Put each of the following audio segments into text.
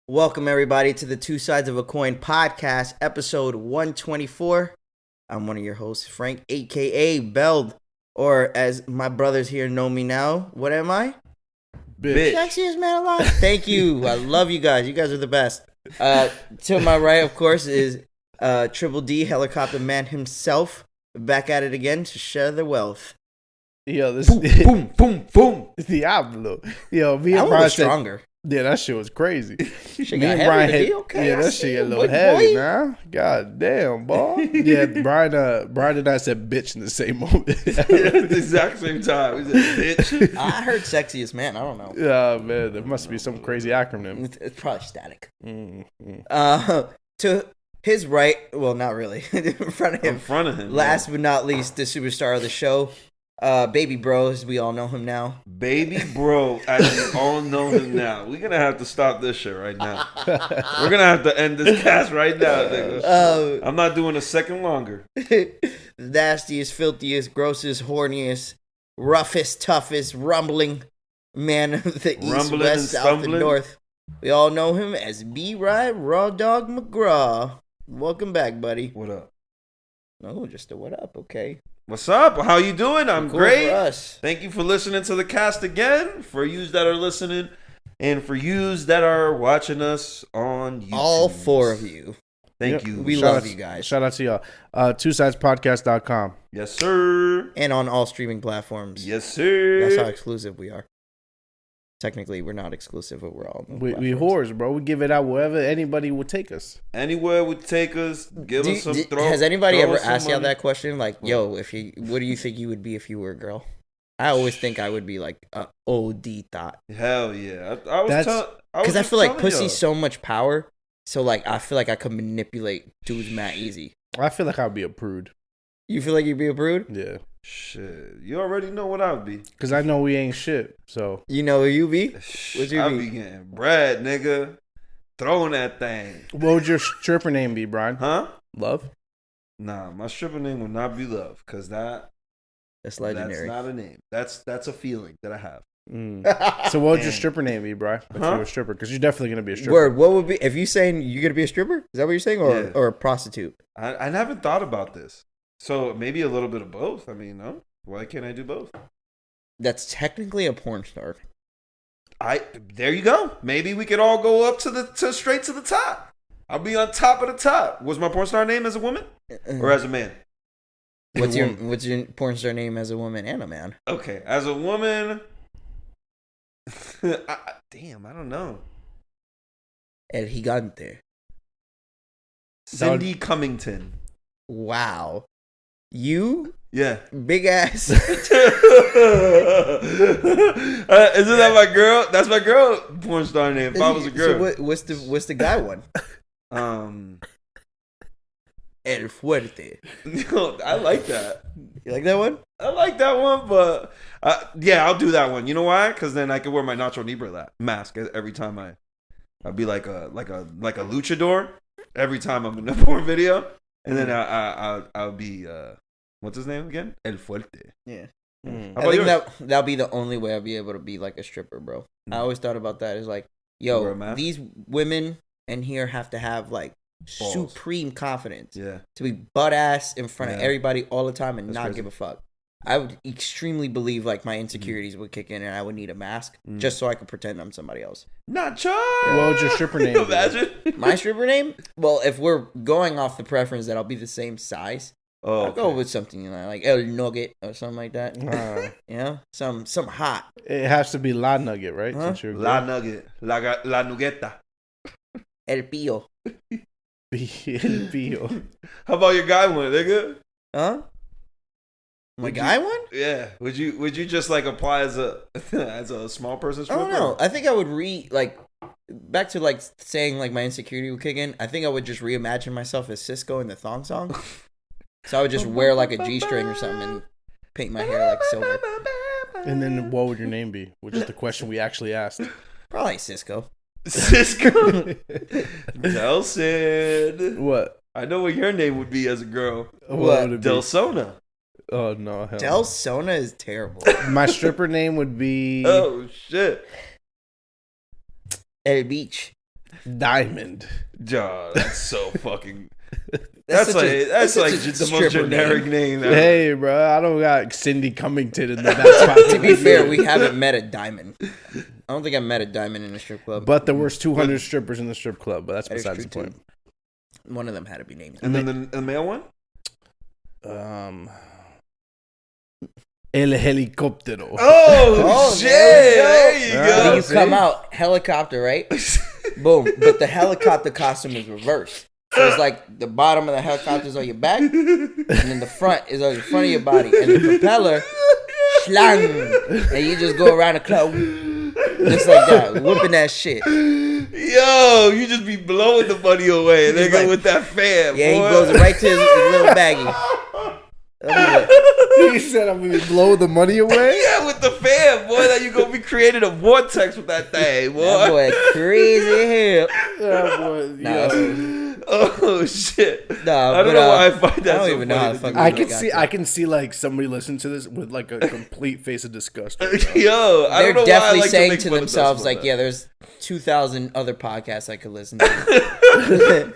Welcome, everybody, to the Two Sides of a Coin podcast, episode 124. I'm one of your hosts, Frank, a.k.a. Beld, or as my brothers here know me now, what am I? Bitch. Sexiest man alive. Thank you. I love you guys. You guys are the best. To my right, of course, is Triple D, Helicopter Man himself, back at it again to share the wealth. Yo, this Boom, boom, boom. Diablo. Yo, me I and was Brian stronger. yeah, that shit was crazy. Shit Me got and heavy Brian today, hit, okay, yeah, I that see shit you, got a little boy. heavy now. God damn, boy. Yeah, Brian and I said bitch in the same moment. At the exact same time. We said, bitch. I heard sexiest man. I don't know. Yeah, man, there must be some crazy acronym. It's probably static. Mm-hmm. To his right, well, not really. In front of him. Last but not least, the superstar of the show, Baby Bro, as we all know him now. Baby bro, as we all know him now. We're going to have to stop this shit right now. We're going to have to end this cast right now, nigga. I'm not doing a second longer. The nastiest, filthiest, grossest, horniest, roughest, toughest, rumbling man of the east, Rumbling west, and south, stumbling. and north. We all know him as B-Ride Raw Dog McGraw. Welcome back, buddy. What up? No, just a what up, okay. What's up? How you doing? I'm Cool great. for us. Thank you for listening to the cast again. For yous that are listening and for yous that are watching us on YouTube. All four of you. Thank you. We Shout love out- you guys. Shout out to y'all. TwoSidesPodcast.com. Yes, sir. And on all streaming platforms. Yes, sir. That's how exclusive we are. Technically, we're not exclusive, but we're all. We platforms. whores, bro. We give it out wherever anybody would take us. Anywhere would take us. Give us some throw. Has anybody throw ever us some asked y'all money. that question? Like, yo, what do you think you would be if you were a girl? I always think I would be like a OD thought. Hell yeah. I was Because I just feel like telling pussy's y'all. so much power. So, like, I feel like I could manipulate dudes mad easy. I feel like I'd be a prude. You feel like you'd be a prude? Yeah. Shit. You already know what I would be. Because I know we ain't shit, so. You know who you be? What'd you I be? be getting bread, nigga. Throwing that thing. What would your stripper name be, Brian? Huh? Love? Nah, my stripper name would not be Love. Because That's that's legendary. not a name. That's a feeling that I have. So what would your Damn. stripper name be, Brian? If Huh? you were a stripper? Because you're definitely going to be a stripper. Word, what would be, if you saying you're going to be a stripper? Is that what you're saying? Yeah. Or a prostitute? I haven't thought about this. So maybe a little bit of both. I mean, no. Why can't I do both? That's technically a porn star. There you go. Maybe we could all go up to straight to the top. I'll be on top of the top. Was my porn star name as a woman or as a man? What's your porn star name as a woman and a man? Okay, as a woman. Damn, I don't know. El Gigante. Cindy Cummington. Wow. You Yeah. big ass. Isn't that my girl? That's my girl porn star name. If I was a girl. So what's the guy one? El Fuerte. I like that. You like that one? I like that one, but yeah, I'll do that one. You know why? Because then I can wear my Nacho Libre mask every time I'll be like a luchador every time I'm in a porn video, and then I'll be what's his name again? El Fuerte. Yeah. How I about think yours? that'll be the only way I'll be able to be like a stripper, bro. I always thought about that as like, Wear a yo, mask? these women in here have to have like Balls. supreme confidence Yeah. to be butt ass in front of Yeah. everybody all the time and That's not crazy. give a fuck. I would extremely believe like my insecurities would kick in and I would need a mask just so I could pretend I'm somebody else. Nacho. What would your stripper name be? Imagine. My stripper name? Well, if we're going off the preference that I'll be the same size, Oh, I'll go with something like El Nugget or something like that. You know, some hot. It has to be La Nugget, right? Huh? Since you're a La girl. Nugget. La Nuggeta. El Pio. El Pio. How about your guy one, nigga? Huh? My Would guy you- one? Yeah. Would you just like apply as a as a small person I stripper? don't know. I think I would back to like saying like my insecurity would kick in. I think I would just reimagine myself as Cisco in the thong song. So I would just wear like a G-string or something and paint my hair like silver. And then what would your name be? Which is the question we actually asked. Probably Cisco. Cisco. Delson. What? I know what your name would be as a girl. What? would it be? Delsona. Oh, no. Hell Del Sona is terrible. no. My stripper name would be... Oh shit. El Beach. Diamond. Joe, that's so fucking. That's That's like such a the most stripper generic name ever. Hey, bro, I don't got Cindy Cummington in the back spot. To be fair, we haven't met a diamond. I don't think I've met a diamond in a strip club. But there was 200 strippers in the strip club, but that's That is besides the true, point. One of them had to be named. And then the male one? El Helicóptero. Oh, shit! There you Yeah. go. Then you see? come out helicopter, right? Boom. But the helicopter costume is reversed. So it's like the bottom of the helicopter is on your back, and then the front is on the front of your body, and the propeller, shlang, and you just go around the club just like that, whipping that shit. Yo, you just be blowing the money away, and they He's go like- with that fan. Yeah, he boy. goes right to his little baggie. He said I'm going to blow the money away? Yeah, with the fan, boy. That you gonna be creating a vortex with that thing, boy. That boy crazy hell. Yeah, boy. Nah, Yo. Oh shit! Nah, I don't but, know why I find that I don't so even know funny how to the fuck do. I we can got see to. I can see like somebody listen to this with like a complete face of disgust. Yo, I They're don't know definitely why I like saying make to fun of us themselves, about like, that. yeah, there's 2,000 other podcasts I could listen to.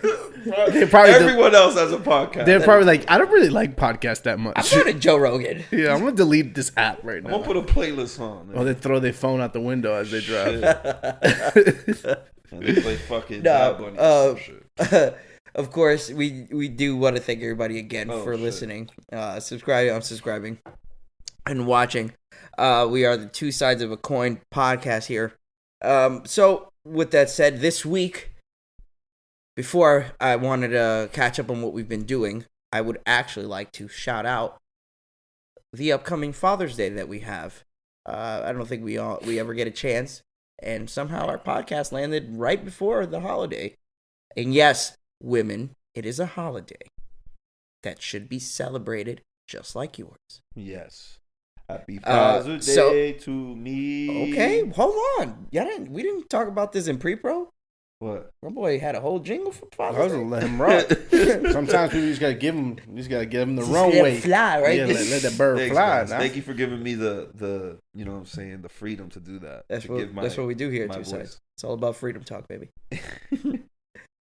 They probably Everyone else has a podcast. They're probably like, I don't really like podcasts that I'm much. going to Joe Rogan. Yeah, I'm gonna delete this app right I'm now. gonna put a playlist on. Or they throw their phone out the window as they drive. And they play fucking No, Bad Bunny or some shit. Of course, we do want to thank everybody again Oh, for shit. listening, subscribing, and watching. We are the Two Sides of a Coin podcast here. So, with that said, this week, before I wanted to catch up on what we've been doing, I would actually like to shout out the upcoming Father's Day that we have. I don't think we ever get a chance, and somehow our podcast landed right before the holiday. And yes, women, it is a holiday that should be celebrated just like yours. Yes. Happy Father's Day to me. Okay, hold on. We didn't talk about this in pre-pro. What? My boy had a whole jingle for I Father's was Day. gonna let him rock. Sometimes people just gotta give him the Just wrong let way. it fly, right? Yeah, let that bird Thanks, fly. guys. Now. Thank you for giving me the you know what I'm saying, the freedom to do that. That's to what give that's what we do here at my Two voice. Sides. It's all about freedom talk, baby.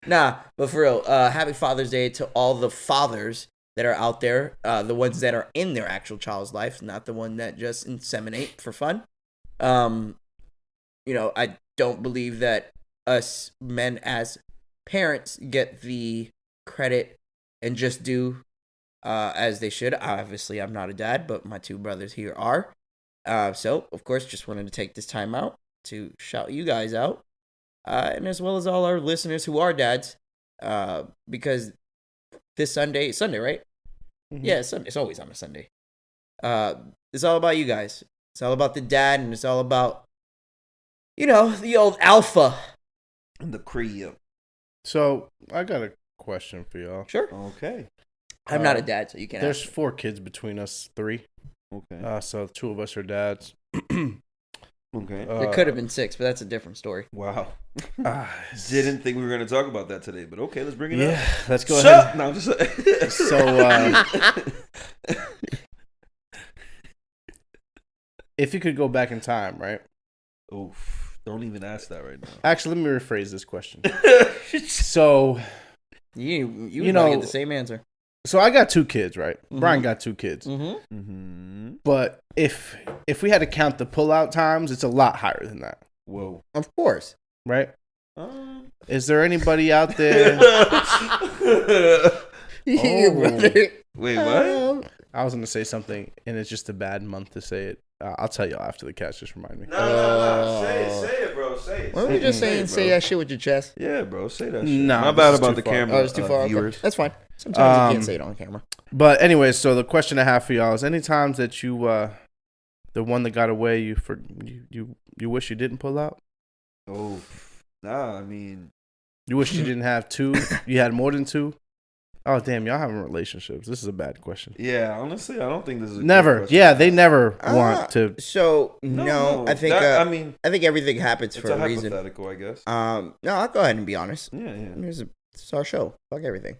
Nah, but for real, happy Father's Day to all the fathers that are out there, the ones that are in their actual child's life, not the one that just inseminate for fun. I don't believe that us men as parents get the credit and just do as they should. Obviously, I'm not a dad, but my two brothers here are. So, of course, just wanted to take this time out to shout you guys out. And as well as all our listeners who are dads, because this Sunday, right? Mhm. Yeah, it's Sunday. It's always on a Sunday. It's all about you guys. It's all about the dad, and it's all about, the old alpha. And the crib. So I got a question for y'all. Sure. Okay. I'm not a dad, so you can't There's ask. 4 kids between us 3. Okay. So 2 of us are dads. Okay. There could have been 6, but that's a different story. Wow. Ah, Didn't think we were gonna talk about that today, but okay, let's bring it yeah, up. let's go Shut ahead. No, I'm just So if you could go back in time, right? Oof. Don't even ask that right now. Actually, let me rephrase this question. So You You know, know- get the same answer. I got 2 kids, right? Mhm. Brian got 2 kids. Mm-hmm. Mm-hmm. But if we had to count the pull-out times, it's a lot higher than that, Whoa. Of course. right? Um. Is there anybody out there? Brother. Wait, what? I was going to say something, and it's just a bad month to say it. I'll tell y'all after the catch. Just remind me. No. Say it, bro. Say it. Why don't you just Say it, say bro. that shit with your chest? Yeah, bro. Say that shit. Nah, My this bad is about too the far. camera. Oh, it's too far. Okay. Viewers. That's fine. Sometimes you Um, can't say it on camera. But anyway, so the question I have for y'all is: any times that you, the one that got away, you wish you didn't pull out? Oh, nah. I mean, You wish you didn't have 2? You had more than 2? Oh damn, y'all having relationships? This is a bad question. yeah. Honestly, I don't think this is a good Never. question. Yeah, they never want to. So no, I think That, I mean, I think everything happens it's for a a reason. hypothetical, I guess. No, I'll go ahead and be honest. Yeah, yeah. It's our show. Fuck everything.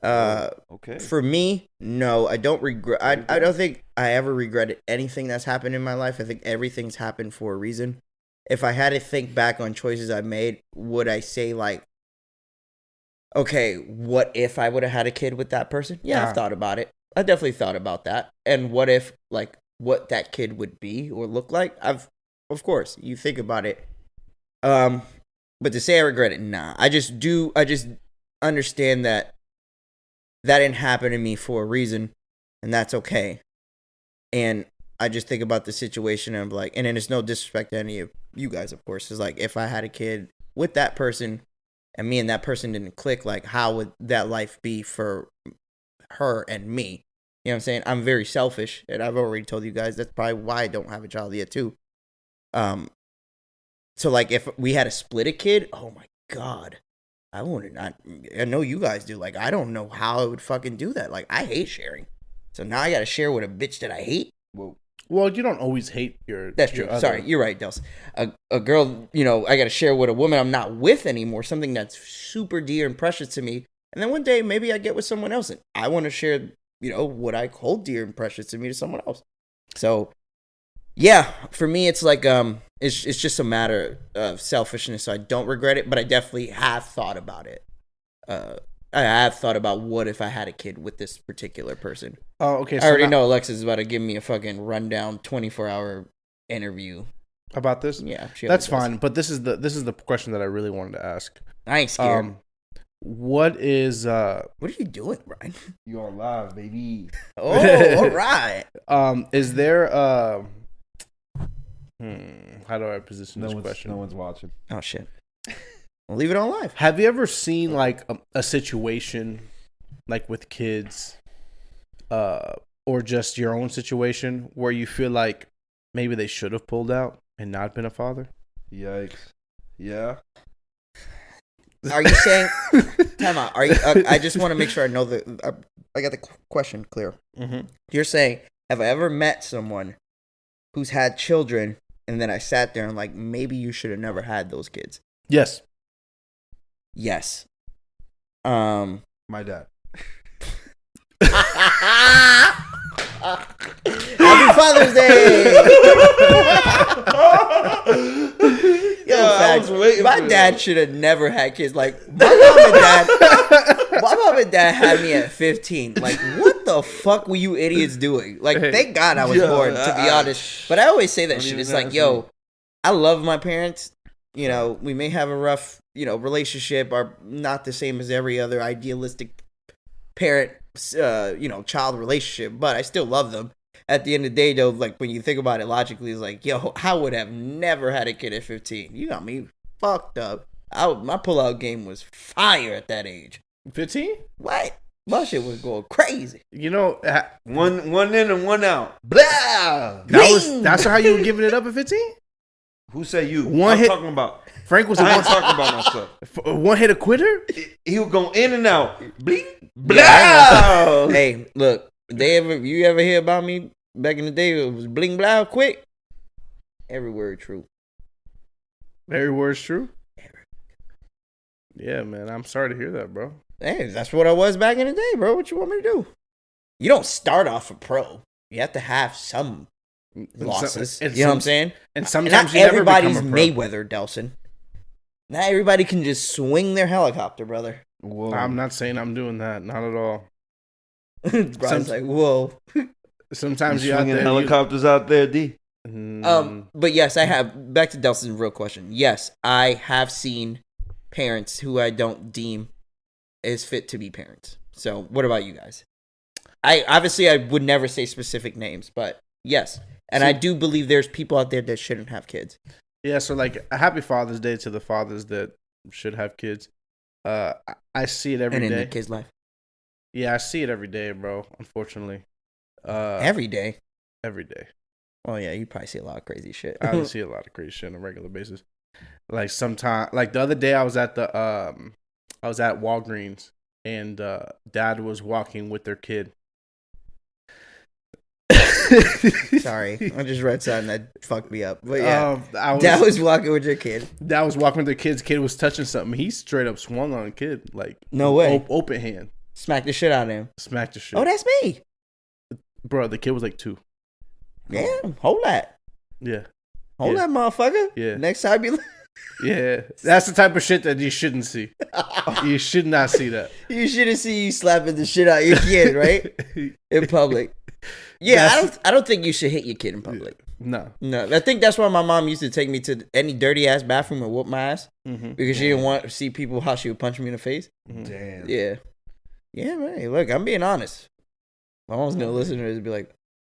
Okay. For me, no, I don't regret. I don't think I ever regretted anything that's happened in my life. I think everything's happened for a reason. if I had to think back on choices I made, would I say like, okay, what if I would have had a kid with that person? Yeah, I've thought about it. I definitely thought about that. And what if, like, what that kid would be or look like? Of course, you think about it. But to say I regret it, nah. I just understand that didn't happen to me for a reason, and that's okay. And I just think about the situation, and I'm like, and then it's no disrespect to any of you guys, of course. It's like, if I had a kid with that person, and me and that person didn't click, like, how would that life be for her and me? You know what I'm saying? I'm very selfish, and I've already told you guys that's probably why I don't have a child yet too. So like, if we had to split a kid, oh my God, I wouldn't. I know you guys do. Like, I don't know how I would fucking do that. Like, I hate sharing. So now I got to share with a bitch that I hate. Whoa. Well, you don't always hate your. That's true. Sorry, you're right, Dels. A girl, you know, I got to share with a woman I'm not with anymore. Something that's super dear and precious to me. And then one day maybe I get with someone else, and I want to share, you know, what I hold dear and precious to me to someone else. So, yeah, for me, it's like it's just a matter of selfishness. So I don't regret it, but I definitely have thought about it. I have thought about what if I had a kid with this particular person. Oh, okay. So I already know Alexa's about to give me a fucking rundown 24-hour interview about this. Yeah, that's fine. But this is the question that I really wanted to ask. I ain't scared. What is What are you doing, Brian? You on live, baby? Oh, all right. Is there how do I position this question? No one's watching. Oh shit. We'll leave it on live. Have you ever seen like a situation like with kids or just your own situation where you feel like maybe they should have pulled out and not been a father? Yikes. Yeah. Are you saying time out, are you I just want to make sure I know I got the question clear. Mm-hmm. You're saying, have I ever met someone who's had children and then I sat there and like, maybe you should have never had those kids? Yes. Yes. My dad. Happy Father's Day. My dad should have never had kids. Like, my mom and dad had me at 15. Like, what the fuck were you idiots doing? Like, thank God I was born, to be honest. But I always say that shit. It's like, yo, I love my parents. You know, we may have a rough, you know, relationship, are not the same as every other idealistic parent, you know, child relationship, but I still love them. At the end of the day, though, like, when you think about it logically, it's like, yo, I would have never had a kid at 15. You got me fucked up. My pullout game was fire at that age. 15? What? My shit was going crazy. You know, one in and one out. Blah. That's how you were giving it up at 15? Who said you? One hit. Talking about. Frank was I ain't talking about myself. One hit a quitter? He was going in and out. Bling. Blah. Yeah, hey, look, you ever hear about me back in the day? It was bling blah quick. Every word true. Every word's true? Yeah, man. I'm sorry to hear that, bro. Hey, that's what I was back in the day, bro. What you want me to do? You don't start off a pro. You have to have some losses. You know what I'm saying? And sometimes not everybody's Mayweather, Delson. Not everybody can just swing their helicopter, brother. Whoa. I'm not saying I'm doing that. Not at all. Brian's like, whoa. Sometimes you out there. Helicopters out there, D. But yes, I have. Back to Delson's real question. Yes, I have seen parents who I don't deem as fit to be parents. So, what about you guys? I would never say specific names, but yes, and I do believe there's people out there that shouldn't have kids. Yeah, so like a happy Father's Day to the fathers that should have kids. I see it every day. And in the kid's life. Yeah, I see it every day, bro. Unfortunately. Every day. Every day. Oh yeah, you probably see a lot of crazy shit. I see a lot of crazy shit on a regular basis. Like sometimes, like the other day, I was at Walgreens, and dad was walking with their kid. Sorry, I just read something that fucked me up. But yeah, dad was walking with your kid. Dad was walking with their kid's kid was touching something. He straight up swung on a kid, like no way, open hand, smacked the shit out of him. Smacked the shit. Oh, that's me, bro. The kid was like 2. Yeah, hold that. Yeah. Hold that motherfucker. Yeah. Next time you. Yeah, that's the type of shit that you shouldn't see. You should not see that. You shouldn't see you slapping the shit out of your kid, right? In public. Yeah, I don't think you should hit your kid in public. No. I think that's why my mom used to take me to any dirty ass bathroom and whoop my ass because she didn't want to see people how she would punch me in the face. Damn. Yeah, man. Look, I'm being honest. My mom's gonna listen to this and be like,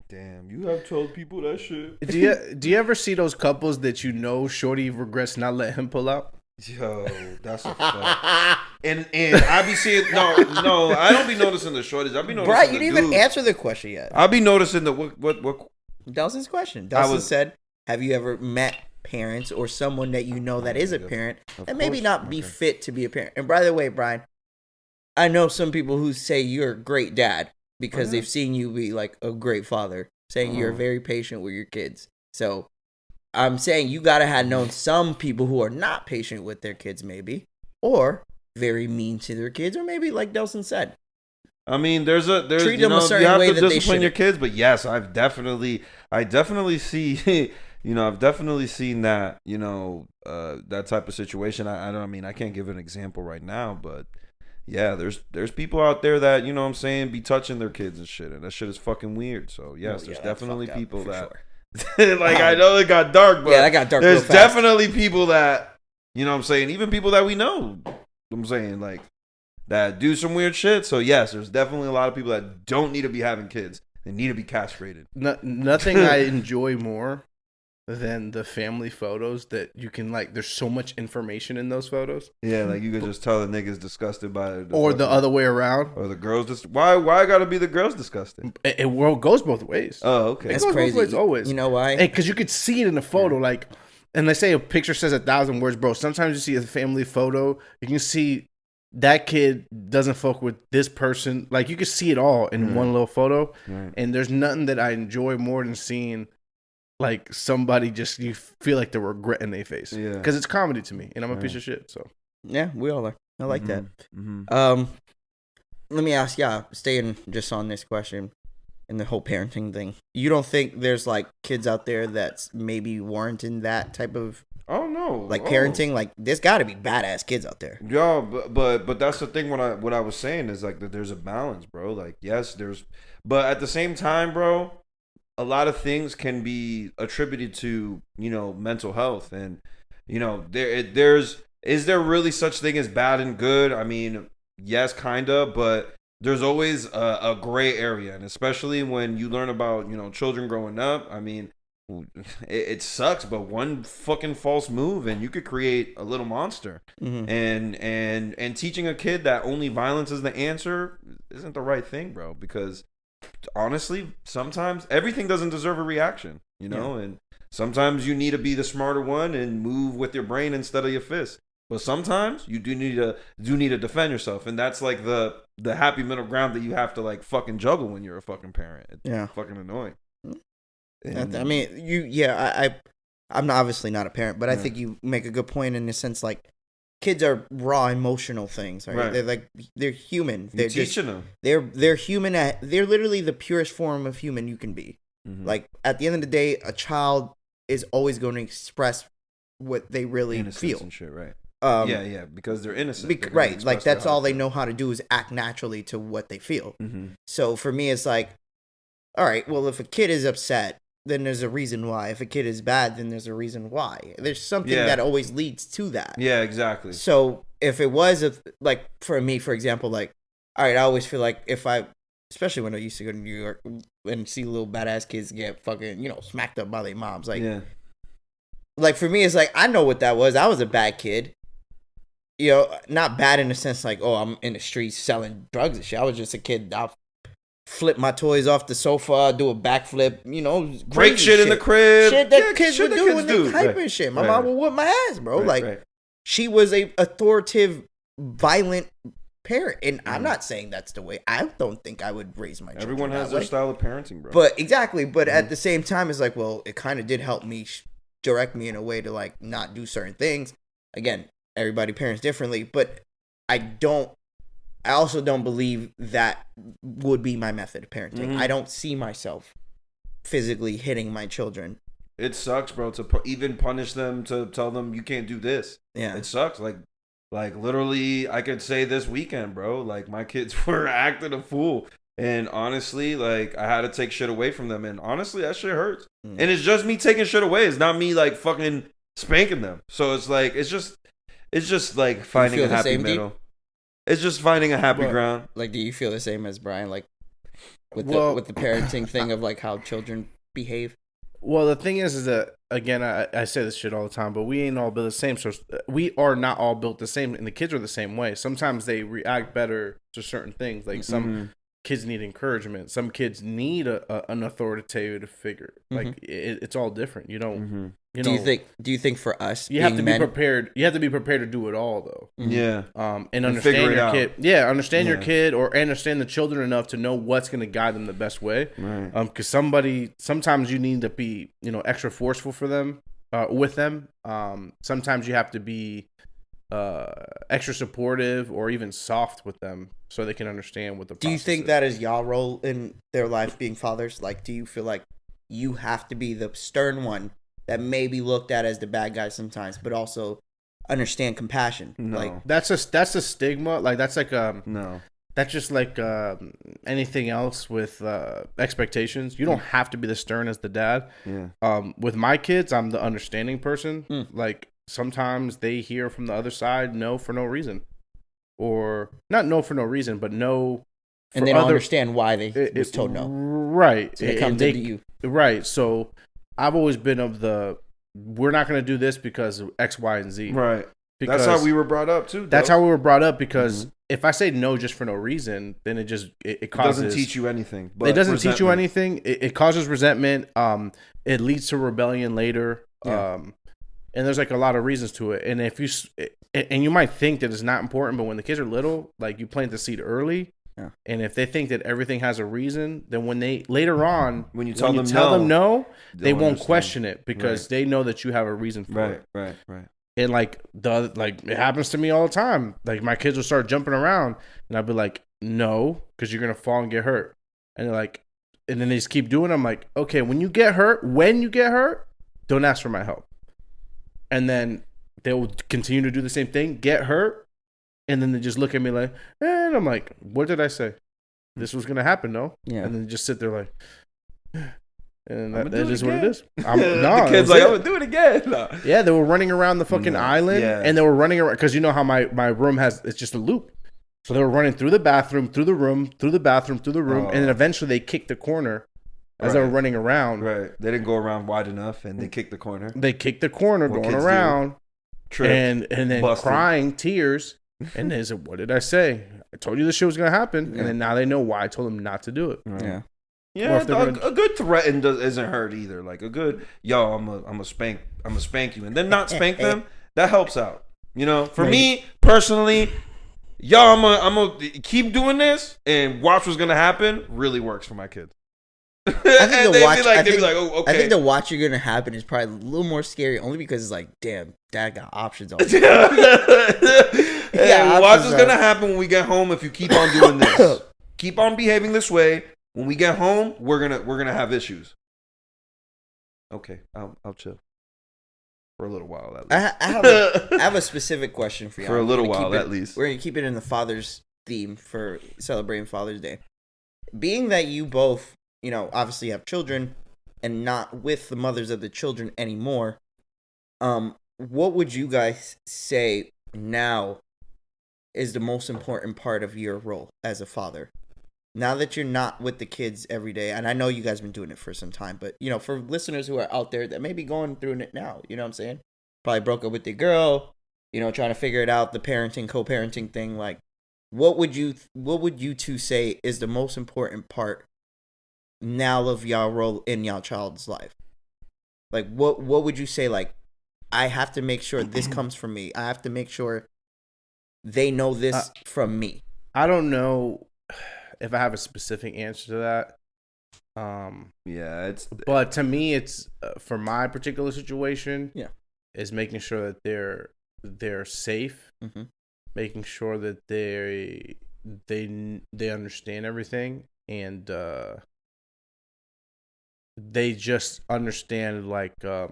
"Damn, you have told people that shit." Do you ever see those couples that shorty regrets not letting him pull out? Yo, that's a fact. And I be seeing no, I don't be noticing the shorties. I be noticing. Bro, you didn't even answer the question yet. I be noticing the what. Delson's question. Delson said, "Have you ever met parents or someone that you know that is a parent and maybe not be fit to be a parent?" And by the way, Brian, I know some people who say you're a great dad because they've seen you be like a great father, saying you're very patient with your kids. So I'm saying you gotta have known some people who are not patient with their kids, maybe, or very mean to their kids, or maybe like Delson said. I mean, there's treat you them a know, certain you have way to that they discipline your shouldn't. kids, but yes, I definitely see, I've definitely seen that, that type of situation. I can't give an example right now, but yeah, there's people out there that, you know what I'm saying, be touching their kids and shit, and that shit is fucking weird. So yes, there's definitely people that, like, I know it got dark, but yeah, that got dark. There's definitely people that, you know what I'm saying, even people that we know, I'm saying, like, that do some weird shit. So yes, there's definitely a lot of people that don't need to be having kids. They need to be castrated. Nothing I enjoy more than the family photos that you can, like, there's so much information in those photos. Yeah, like you could just tell the niggas disgusted by it. Or the other way around. Or the girls just why gotta be the girls disgusted? It goes both ways. Oh, okay. That's crazy. Both ways, always. You know why? Because you could see it in the photo, like, and they say a picture says 1,000 words, bro. Sometimes you see a family photo, you can see that kid doesn't fuck with this person. Like, you can see it all in one little photo. Right. And there's nothing that I enjoy more than seeing, like, somebody just, you feel like the regret in their face. Yeah. Because it's comedy to me, and I'm a piece of shit, so. Yeah, we all are. I like that. Mm-hmm. Let me ask y'all, staying just on this question and the whole parenting thing. You don't think there's, like, kids out there that's maybe warranting that type of parenting? Like, there's got to be badass kids out there. Yeah, but that's the thing. What I was saying is, like, that there's a balance, bro. Like, yes, but at the same time, bro, a lot of things can be attributed to, mental health, and is there really such thing as bad and good? I mean, yes, kinda, but there's always a gray area, and especially when you learn about children growing up. I mean, it sucks, but one fucking false move and you could create a little monster. Mm-hmm. And teaching a kid that only violence is the answer isn't the right thing, bro, because honestly, sometimes everything doesn't deserve a reaction, and sometimes you need to be the smarter one and move with your brain instead of your fist. But sometimes you do need to defend yourself, and that's like the happy middle ground that you have to, like, fucking juggle when you're a fucking parent. It's fucking annoying. I mean, I'm obviously not a parent, but I think you make a good point in the sense, like, kids are raw emotional things, right? They're human. They're teaching them. They're human. They're literally the purest form of human you can be. Mm-hmm. Like, at the end of the day, a child is always going to express what they really feel. And shit, right? Because they're innocent. Right, like, that's all they know how to do is act naturally to what they feel. Mm-hmm. So for me, it's like, all right, well, if a kid is upset, then there's a reason why. If a kid is bad, then there's a reason why. There's something that always leads to that. Yeah, exactly. So if it was, like, for me, for example, like, all right, I always feel like especially when I used to go to New York and see little badass kids get fucking, smacked up by their moms. Like, like, for me, it's like, I know what that was. I was a bad kid. Not bad in the sense like, oh, I'm in the streets selling drugs and shit. I was just a kid. I'll flip my toys off the sofa, do a backflip, break shit in the crib. Shit that kids would do when they type and shit. My mom would whip my ass, bro. She was a authoritative, violent parent. And I'm not saying that's the way. I don't think I would raise my children. Everyone has their style of parenting, bro. But exactly. But at the same time, it's like, well, it kind of did help me direct me in a way to, like, not do certain things. Again, everybody parents differently, but I also don't believe that would be my method of parenting. Mm-hmm. I don't see myself physically hitting my children It sucks, bro. To even punish them, to tell them you can't do this. Yeah. It sucks. Like literally, I could say this weekend, bro. Like my kids were acting a fool, and honestly, like I had to take shit away from them, and honestly, that shit hurts. And it's just me taking shit away. It's not me like fucking spanking them. So it's like it's just like finding a happy middle. It's just finding a happy ground. Like, do you feel the same as Brian? Like with the parenting thing of like how children behave. Well, the thing is that, again, I say this shit all the time, but we ain't all built the same. So we are not all built the same, and the kids are the same way. Sometimes they react better to certain things. Like some kids need encouragement. Some kids need an authoritative figure. Like it's all different. You don't. You know, do you think for us you have to be prepared? You have to be prepared to do it all, though. Yeah. And understand your kid. Yeah, understand your kid, or understand the children enough to know what's going to guide them the best way. Right. Because sometimes you need to be, extra forceful for them, with them. Sometimes you have to be extra supportive or even soft with them so they can understand what the process Do you think is. that is y'all role in their life being fathers? Like, do you feel like you have to be the stern one that may be looked at as the bad guy sometimes, but also understand compassion? No. Like that's a stigma. Like that's like no. That's just like anything else with expectations. You don't have to be the stern as the dad. Yeah. With my kids, I'm the understanding person. Like sometimes they hear from the other side no for no reason, or not no for no reason, but no. And they don't understand why they was told no. Right. So they come to you. Right. So I've always been of the, we're not going to do this because of X, Y, and Z. Right. Because that's how we were brought up too. That's how we were brought up, because if I say no just for no reason, then it causes. It doesn't teach you anything. But it doesn't teach you anything. It causes resentment. It leads to rebellion later. Yeah. And there's like a lot of reasons to it. And if you, and you might think that it's not important, but when the kids are little, like you plant the seed early. Yeah. And if they think that everything has a reason, then when they later on, when you tell them no, they won't understand. question it, because they know that you have a reason for it. Right. And like it happens to me all the time. Like my kids will start jumping around, and I'll be like, no, because you're gonna fall and get hurt. And they're like, and then they just keep doing it. I'm like, okay, when you get hurt, don't ask for my help. And then they will continue to do the same thing, get hurt. And then they just look at me like, and I'm like, what did I say? This was going to happen, no? Yeah. And then just sit there like, and that is again. what it is. The kid's like, I'm going to do it again. No. Yeah, they were running around the fucking island. Yeah. And they were running around, because you know how my room it's just a loop. So they were running through the bathroom, through the room, through the bathroom, through the room. And then eventually they kicked the corner as they were running around. Right. They didn't go around wide enough, and they kicked the corner. They kicked the corner going around. And then busted. Crying, tears. And they said, what did I say? I told you this shit was going to happen. And then now they know why I told them not to do it. Yeah. Yeah, a good threaten isn't hurt either. Like a good, yo, I'm a spank you, and then not spank them. That helps out. For me personally, yo, I'm gonna keep doing this and watch what's gonna happen. Really works for my kids. I think they'd be like, oh, okay. I think the watch you're gonna happen is probably a little more scary, only because it's like, damn, dad got options on. Yeah, watch what's gonna happen when we get home if you keep on doing this. Keep on behaving this way. When we get home, we're gonna have issues. Okay, I'll chill for a little while at least. I have a specific question for you. For a little while at least. We're gonna keep it in the Father's theme for celebrating Father's Day. Being that you both, obviously have children and not with the mothers of the children anymore, what would you guys say now is the most important part of your role as a father? Now that you're not with the kids every day, and I know you guys have been doing it for some time, but, for listeners who are out there that may be going through it now, you know what I'm saying? Probably broke up with their girl, trying to figure it out, the parenting, co-parenting thing. Like, what would you two say is the most important part now of y'all role in y'all child's life? Like, what would you say, like, I have to make sure this comes from me. I have to make sure they know this from me. I don't know if I have a specific answer to that. But to me, it's for my particular situation. Yeah, is making sure that they're safe, making sure that they understand everything, and they just understand like this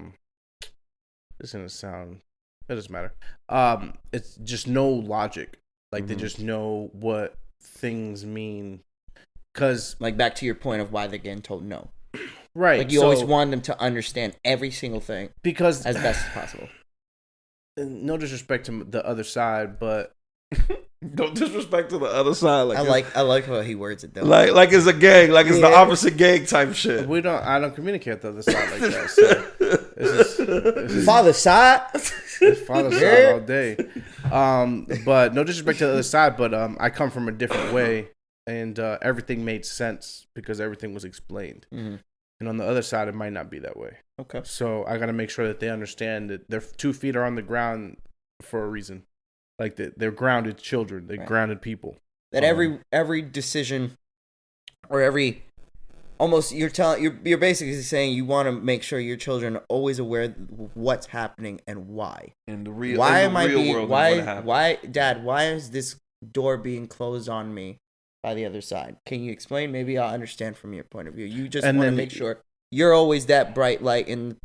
isn't sound. It doesn't matter. It's just no logic. Like they just know what things mean. Cause like back to your point of why they're getting told no. Right. Like you always want them to understand every single thing because as best as possible. No disrespect to the other side, but don't disrespect to the other side. Like I like how he words it though. Like it's a gang, like it's the opposite gang type shit. I don't communicate with the other side like that. So this is father side. It's father side all day. But no disrespect to the other side, but I come from a different way, and everything made sense because everything was explained. Mm-hmm. And on the other side, it might not be that way. Okay. So I got to make sure that they understand that their 2 feet are on the ground for a reason. Like they're grounded children. They're grounded people. That every decision or every almost you're basically saying you want to make sure your children are always aware of what's happening and why. In the real world, why Dad, why is this door being closed on me by the other side? Can you explain? Maybe I'll understand from your point of view. You just want to make sure you're always that bright light in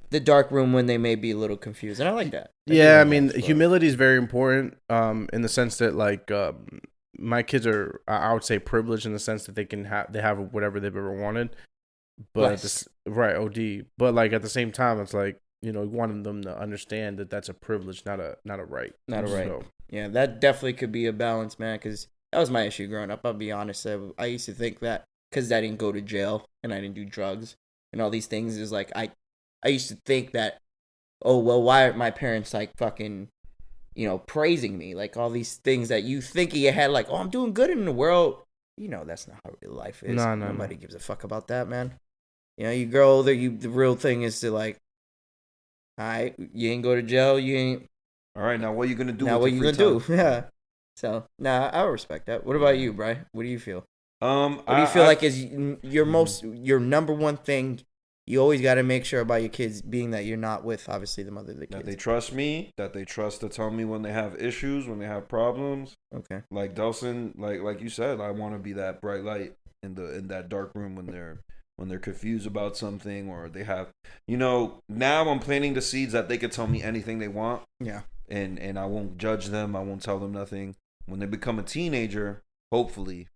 the dark room when they may be a little confused, and I like that. I mean, humility is very important. In the sense that like my kids are, I would say, privileged in the sense that they have whatever they've ever wanted. But OD. But like at the same time, it's like wanting them to understand that that's a privilege, not a right. Not a right. So, yeah, that definitely could be a balance, man. Because that was my issue growing up. I'll be honest. I used to think that because I didn't go to jail and I didn't do drugs and all these things is like I used to think that, oh, well, why aren't my parents like fucking, praising me? Like all these things that you think you had, like, oh, I'm doing good in the world. That's not how real life is. Nobody gives a fuck about that, man. You grow older, the real thing is to like, all right, you ain't go to jail, you ain't. All right, now what are you going to do now what you going to do? Yeah. So, I respect that. What about you, Bri? What do you feel? What do you feel like is your number one thing you always got to make sure about your kids, being that you're not with, obviously, the mother of the kids? That they trust me, that they trust to tell me when they have issues, when they have problems. Okay. Like Delson, like you said, I want to be that bright light in that dark room when they're confused about something or they have, now I'm planting the seeds that they could tell me anything they want. Yeah. And I won't judge them. I won't tell them nothing. When they become a teenager, hopefully,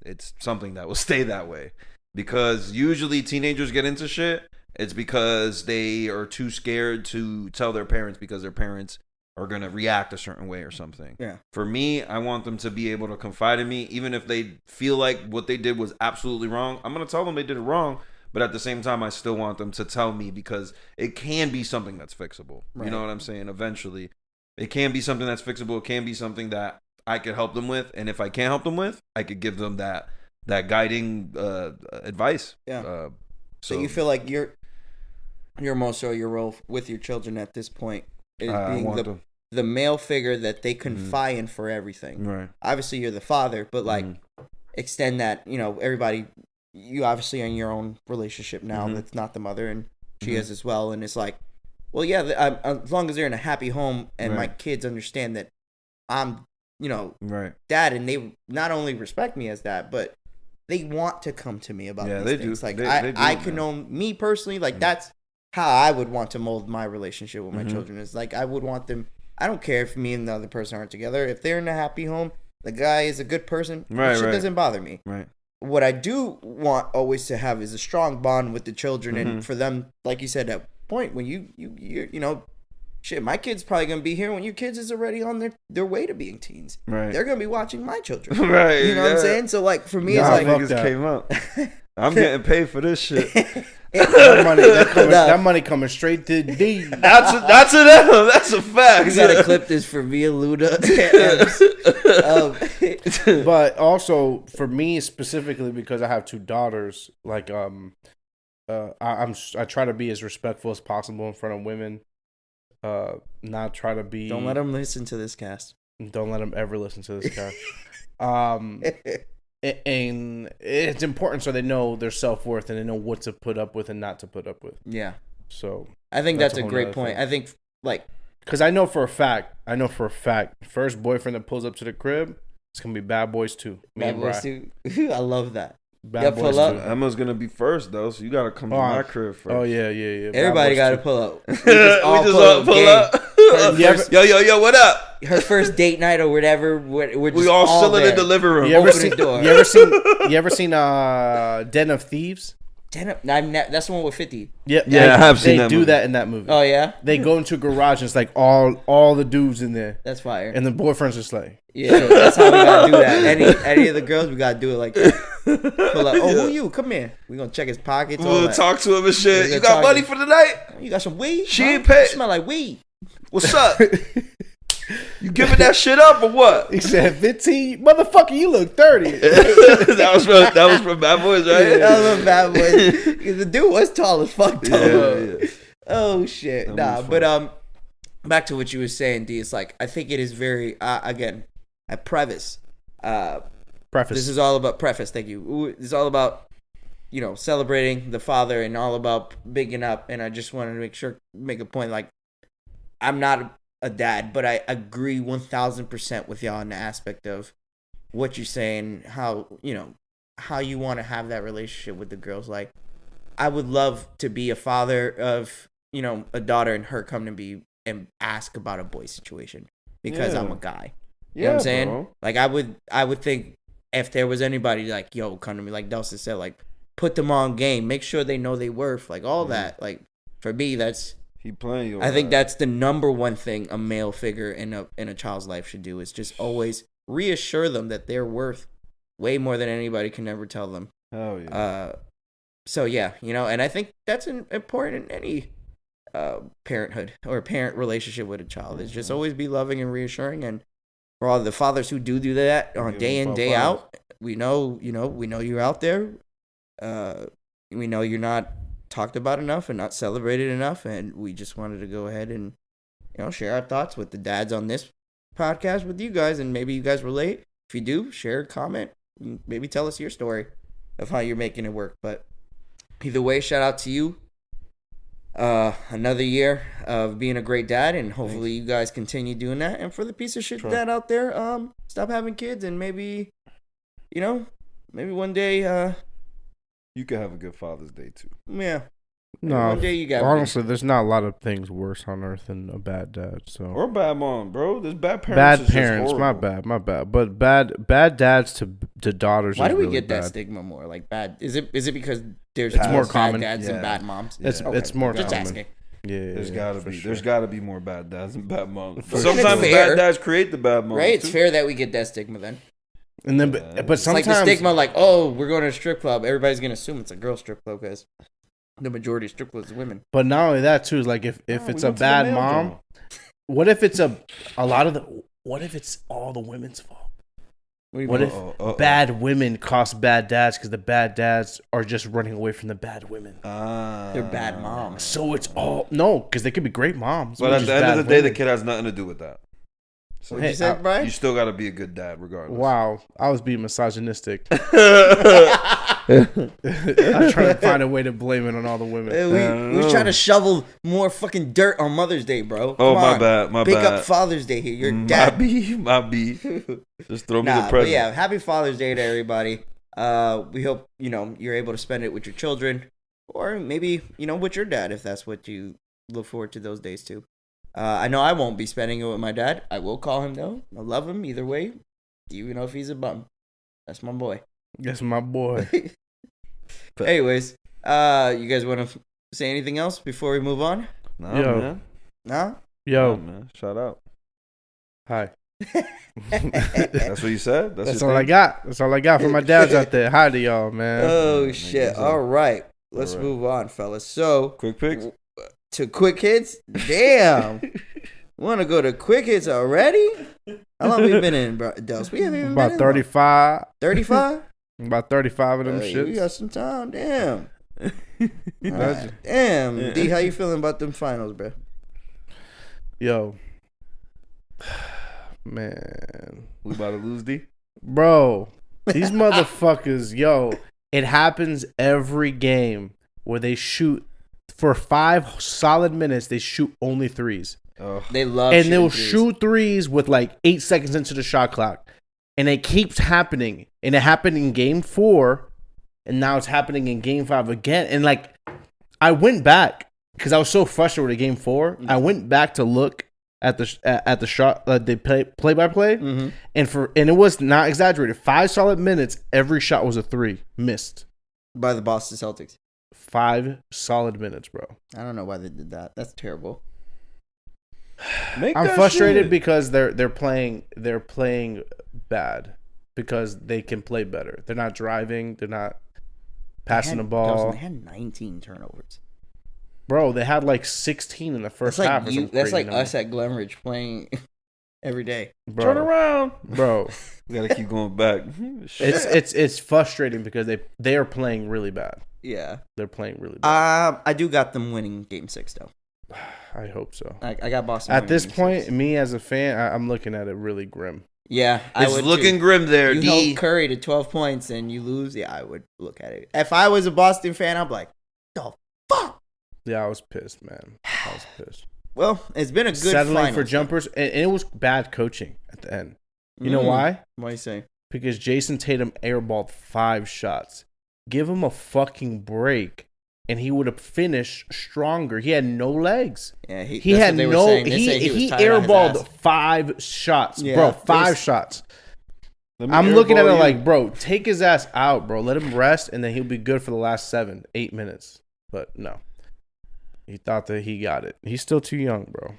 it's something that will stay that way. Because usually teenagers get into shit, it's because they are too scared to tell their parents because their parents are going to react a certain way or something. Yeah. For me, I want them to be able to confide in me, even if they feel like what they did was absolutely wrong. I'm going to tell them they did it wrong, but at the same time, I still want them to tell me because it can be something that's fixable. Right. You know what I'm saying? Eventually, it can be something that's fixable. It can be something that I could help them with. And if I can't help them with, I could give them that guiding advice. Yeah. So you feel like your role with your children at this point is being the male figure that they confide in for everything. Right. Obviously, you're the father, but like extend that. Everybody. You obviously are in your own relationship now. That's not the mother, and she is as well. And it's like, well, yeah. As long as they're in a happy home, and my kids understand that I'm, dad, and they not only respect me as that, but they want to come to me about these things. Like I can own me personally. Like that's how I would want to mold my relationship with my children. Is like I would want them. I don't care if me and the other person aren't together. If they're in a happy home, the guy is a good person. Right, shit doesn't bother me. Right. What I do want always to have is a strong bond with the children, and for them, like you said, at point when you shit, my kid's probably gonna be here when your kids is already on their way to being teens. Right. They're gonna be watching my children. Right. You know what I'm saying? So like for me, it's like niggas came up. I'm getting paid for this shit. that money coming straight to D. That's to them. That's a fact. We gotta clip this for me and Luda. But also for me specifically, because I have 2 daughters, like I try to be as respectful as possible in front of women. Not try to be. Don't let them listen to this cast. Don't let them ever listen to this cast. And it's important so they know their self-worth and they know what to put up with and not to put up with. Yeah. So I think that's a great point. I think because I know for a fact, first boyfriend that pulls up to the crib, it's gonna be bad boys too. Bad boys too. I love that. Bad pull boys up. too. Emma's gonna be first though, so you gotta come to my crib first. Oh yeah. Bad Everybody boys got to too. pull up. We just all pull up. Her first, Yo, what up? her first date night or whatever. We're just We all still in there. the living room. You ever Open the seen? door. You ever seen Den of Thieves? That's the one with 50. Yeah, I have seen They that do movie. that in that movie. Oh yeah, They go into a garage and it's like all the dudes in there, that's fire. and the boyfriend's just like, Yeah, that's how we gotta do that. Any of the girls, we gotta do it like that. Pull up. Oh, who you? Come here. We gonna check his pockets. all We'll that. talk to him and shit. We're You gonna got talk money to- for the night? You got some weed? She Huh? ain't paid. You smell like weed. What's up? You giving that shit up or what? he said 15, motherfucker, you look 30. that was from Bad Boys, right? That was a bad boy. The dude was tall as fuck though. Yeah. Oh shit. That Nah, was but back to what you were saying, D. It's like I think it is very again a preface. Preface. This is all about preface. Thank you. This is all about celebrating the father and all about bigging up. And I just wanted to make a point. Like I'm not a dad, but I agree 1000% with y'all in the aspect of what you're saying. How you want to have that relationship with the girls. Like I would love to be a father of a daughter and her come to me and ask about a boy situation because I'm a guy. You know what I'm saying? Bro. Like I would think if there was anybody like, yo, come to me, like Delson said, like put them on game, make sure they know they worth, like all that. Like for me, that's He playing your I think that's the number one thing a male figure in a child's life should do is just always reassure them that they're worth way more than anybody can ever tell them. Hell yeah. So yeah, and I think that's important in any parenthood or parent relationship with a child is just always be loving and reassuring. And for all the fathers who do that on day in day out, we know you're out there. We know you're not talked about enough and not celebrated enough, and we just wanted to go ahead and share our thoughts with the dads on this podcast with you guys, and maybe you guys relate. If you do, share a comment, maybe tell us your story of how you're making it work. But either way, shout out to you. Another year of being a great dad, and hopefully you guys continue doing that. And for the piece of shit dad out there, stop having kids, and maybe one day You could have a good Father's Day too. yeah. No, One day you got honestly, there's not a lot of things worse on earth than a bad dad. So Or bad mom, bro. There's bad parents. bad is just parents, my horrible. bad. But bad dads to daughters. Why is do we really get that bad. stigma more? Like bad? Is it because there's It's more bad common. dads and Yeah. bad moms? Yeah. It's more Just common. asking. Yeah, There's yeah, gotta for be. sure. There's gotta be more bad dads and bad moms. For Sometimes sure. bad dads create the bad moms. Right? It's too. fair that we get that stigma then. And then, Yeah. but It's like sometimes the stigma, like, oh, we're going to a strip club. Everybody's gonna assume it's a girl strip club because the majority of strip clubs are women. But not only that too is like if Oh, it's we a went to the bad male mom, joint. what if it's a lot of the what if it's all the women's fault? What if bad women cost bad dads because the bad dads are just running away from the bad women? They're bad moms. So it's all no, because they could be great moms. But they're at just the end of the bad day, the women. kid has nothing to do with that. So What you said, Brian? you still gotta be a good dad, regardless. Wow, I was being misogynistic. I'm trying to find a way to blame it on all the women. We was trying to shovel more fucking dirt on Mother's Day, bro. Oh, Come my on. bad, my Pick bad. up Father's Day here. You're My dad. B. Just throw me the Nah, but present. yeah, happy Father's Day to everybody. We hope you're able to spend it with your children, or maybe with your dad if that's what you look forward to those days too. I know I won't be spending it with my dad. I will call him though. I love him either way, even if he's a bum. That's my boy. That's my boy. Anyways, you guys want to say anything else before we move on? Nah, Yo. man. No. Yo, Nah, man. Shout out. hi. That's what you said? That's your all I thing? got. That's all I got for my dads out there. Hi to y'all, man. Oh Make shit! it so. All right, let's All right. move on, fellas. So Quick picks? to quick hits. Damn. Want to go to quick hits already? How long we been in, bro? Dels? We haven't even About been 35. 35. About 35 of them We shits. got some time. Damn. That's- Damn. Yeah. D, how you feeling about them finals, bro? Yo. Man. We about to lose, D? Bro, these motherfuckers, yo, it happens every game where they shoot for 5 solid minutes, they shoot only threes. Oh, They love And shooting they'll threes. shoot threes with like 8 seconds into the shot clock. And it keeps happening. And it happened in game 4 and now it's happening in Game 5 again. And like, I went back because I was so frustrated with Game 4. I went back to look at the shot, they play by play, and it was not exaggerated. 5 solid minutes, every shot was a 3 missed by the Boston Celtics. 5 solid minutes, bro. I don't know why they did that. That's terrible. I'm frustrated because they're playing bad because they can play better. They're not driving. They're not passing the ball. They had 19 turnovers. Bro, they had like 16 in the first half. That's like us at Glenridge playing every day. Bro. Turn around, bro. We gotta keep going back. It's frustrating because they are playing really bad. Yeah, they're playing really bad. I do got them winning Game 6 though. I hope so. I got Boston. At this point, me as a fan, I'm looking at it really grim. Yeah, it's looking grim there. You held Curry to 12 points and you lose. Yeah, I would look at it. If I was a Boston fan, I'm like, the fuck. Yeah, I was pissed, man. I was pissed. Well, it's been a good settling finals for jumpers, and it was bad coaching at the end. You know why? What do you say? Because Jason Tatum airballed 5 shots. Give him a fucking break, and he would have finished stronger. He had no legs. Yeah, he had no. He airballed 5 shots, yeah, bro. 5 shots. I'm looking at it like, bro, take his ass out, bro. Let him rest, and then he'll be good for the last 7-8 minutes. But no. He thought that he got it. He's still too young, bro.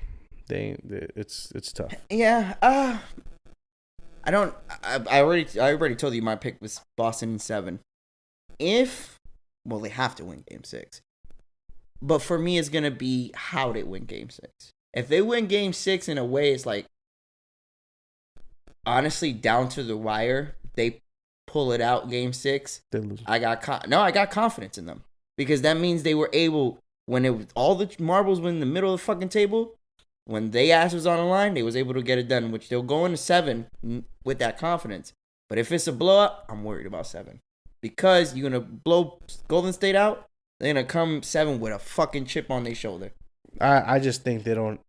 It's tough. Yeah. I already told you my pick was Boston in 7. They have to win Game 6. But for me, it's gonna be how they win Game 6. If they win Game 6 in a way, it's like honestly down to the wire. They pull it out Game 6. They lose. I got confidence in them because that means they were able. When it was all the marbles were in the middle of the fucking table, when they ass was on the line, they was able to get it done, which they'll go into 7 with that confidence. But if it's a blowout, I'm worried about 7. Because you're going to blow Golden State out, they're going to come 7 with a fucking chip on their shoulder. I just think they don't.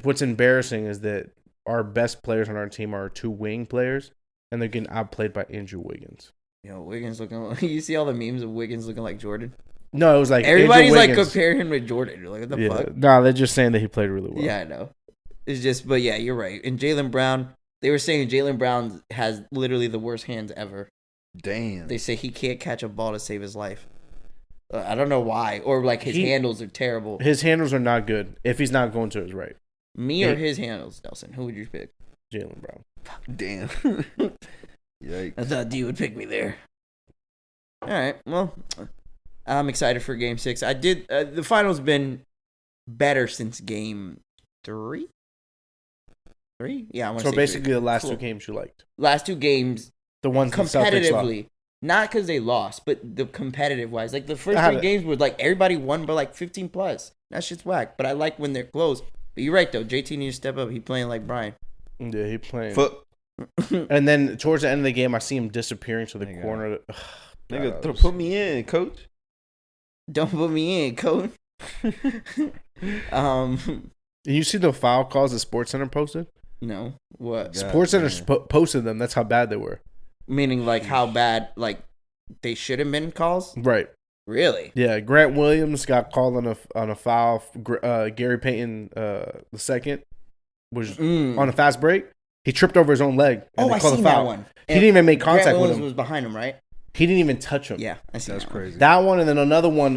What's embarrassing is that our best players on our team are 2 wing players, and they're getting outplayed by Andrew Wiggins. Wiggins looking like, you see all the memes of Wiggins looking like Jordan? No, it was like everybody's like comparing him to Jordan. You're like, what the fuck? No, they're just saying that he played really well. Yeah, I know. It's just, but yeah, you're right. And Jaylen Brown, they were saying Jaylen Brown has literally the worst hands ever. Damn. They say he can't catch a ball to save his life. I don't know why. Or like his handles are terrible. His handles are not good if he's not going to his right. Me or his handles, Nelson? Who would you pick? Jaylen Brown. Damn. Yikes. I thought D would pick me there. All right. Well, I'm excited for Game 6. I did. The finals been better since Game 3. 3? Yeah, I want to say basically 3. The last 2 games you liked. Last 2 games, the ones competitively, not because they lost, but the competitive wise. Like the first 3 games were like everybody won by like 15 plus. That shit's whack. But I like when they're close. But you're right though. JT needs to step up. He playing like Brian. Yeah, he playing. And then towards the end of the game, I see him disappearing to the corner. Nigga, put me in, coach. Don't put me in, coach. You see the foul calls the SportsCenter posted? No. What? SportsCenter posted them. That's how bad they were. Meaning like how bad like they should have been calls? Right. Really? Yeah. Grant Williams got called on a foul. Gary Payton II was on a fast break. He tripped over his own leg. And I seen that one. He didn't even make contact Grant with Williams him. was behind him, right? He didn't even touch him. Yeah, I see. That's crazy. That one, and then another one.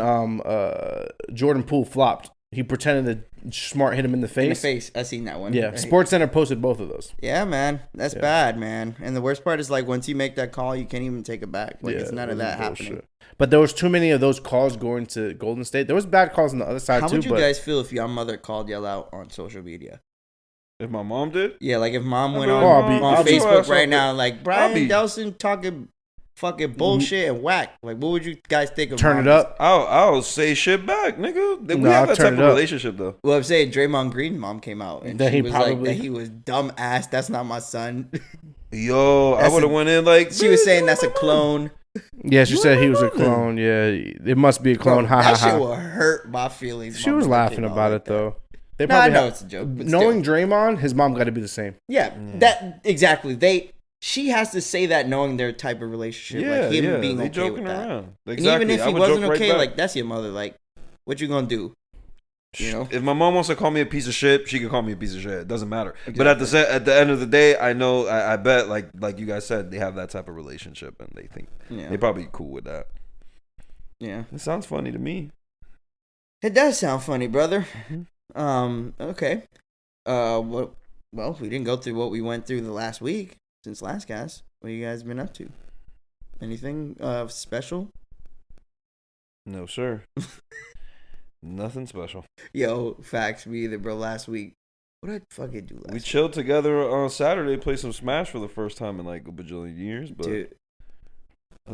Jordan Poole flopped. He pretended to smart hit him in the face. In the face. I seen that one. Yeah, SportsCenter posted both of those. Yeah, man, that's bad, man. And the worst part is like once you make that call, you can't even take it back. Like it's none of that happening. But there was too many of those calls going to Golden State. There was bad calls on the other side too. How would you guys feel if your mother called y'all out on social media? If my mom did? Yeah, like if mom went on Facebook right now, like Brian Delson talking fucking bullshit and whack. Like, what would you guys think of? Turn it up. I'll say shit back, nigga. We have that type of relationship though. Well, I'm saying Draymond Green's mom came out and she was like that he was dumb ass. That's not my son. Yo, I would have went in like she was saying that's a clone. Yeah, she said he was a clone. Yeah, it must be a clone. Ha ha ha. That shit will hurt my feelings. She was laughing about it though. I know it's a joke. But knowing Draymond, his mom got to be the same. Yeah, that exactly. she has to say that knowing their type of relationship, like him being they okay joking with that. around. And Exactly. even if I he would wasn't joke right okay, back. like that's your mother. Like, what you gonna do? You know, if my mom wants to call me a piece of shit, she can call me a piece of shit. It doesn't matter. Exactly. But at the end of the day, I know I bet like you guys said, they have that type of relationship, and they think they probably cool with that. Yeah, it sounds funny to me. It does sound funny, brother. Mm-hmm. Okay. Well, we didn't go through what we went through the last week since last cast. What you guys been up to? Anything special? No, sir. Nothing special. Yo, facts, me either, bro. Last week, what did I fucking do last week? We chilled together on Saturday, played some Smash for the first time in like a bajillion years. But dude,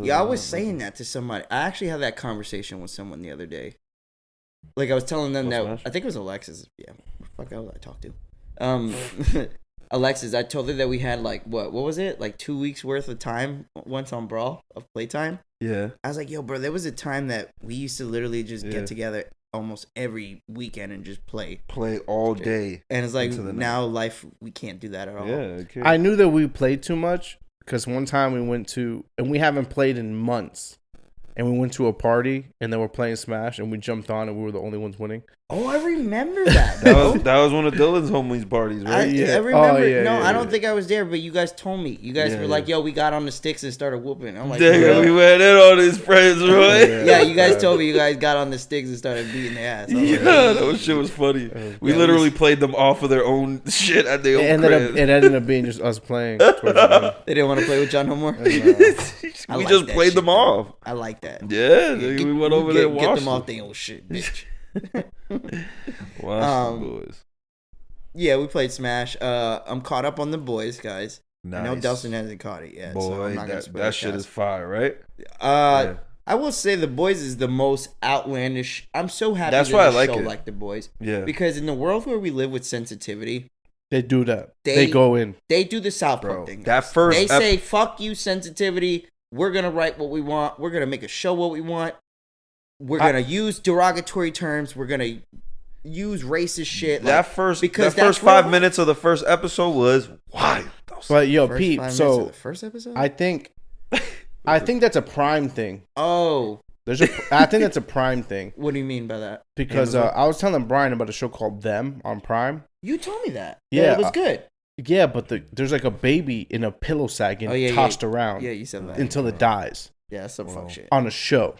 yeah, I was saying that to somebody. I actually had that conversation with someone the other day. Like I was telling them that Smash? I think it was Alexis. Yeah, fuck, I talked to. Alexis, I told her that we had like what was it? Like 2 weeks worth of time once on Brawl of playtime. Yeah. I was like, yo, bro, there was a time that we used to literally just get together almost every weekend and just play all day. And it's like now life, we can't do that at all. Yeah, okay. I knew that we played too much because one time we went to, and we haven't played in months, and we went to a party and they were playing Smash and we jumped on and we were the only ones winning. Oh, I remember that. that was one of Dylan's homies parties, right? I remember. I don't think I was there, but you guys told me. You guys were like, yo, we got on the sticks and started whooping. I'm like, damn, we went in on his friends, right? Yeah, you guys told me you guys got on the sticks and started beating their ass. That shit was funny. We literally played them off of their own shit at their own crib. It ended up being just us playing. They didn't want to play with John no more? We just played them off. I like that. Yeah, we went over there and watched get them off their own shit, bitch. Boys. Yeah, we played Smash. I'm caught up on the boys, guys. Nice. I know Dustin hasn't caught it yet. Boy, so I'm not that shit is fire, right? I will say the boys is the most outlandish. I'm so happy that's why I like show it. Like the boys. Yeah. Because in the world where we live with sensitivity, they do that. They go in. They do the South Park thing. That first they say, fuck you, sensitivity. We're gonna write what we want. We're gonna make a show what we want. We're gonna use derogatory terms. We're gonna use racist shit. That first 5 minutes of the first episode was wild. But yo, Pete. So the first episode, I think that's a Prime thing. Oh, I think that's a Prime thing. What do you mean by that? Because I was telling Brian about a show called Them on Prime. You told me that. Yeah, it was good. Yeah, but there's like a baby in a pillow sack and tossed around. Yeah, you said that until it dies. Yeah, that's some fuck shit on a show.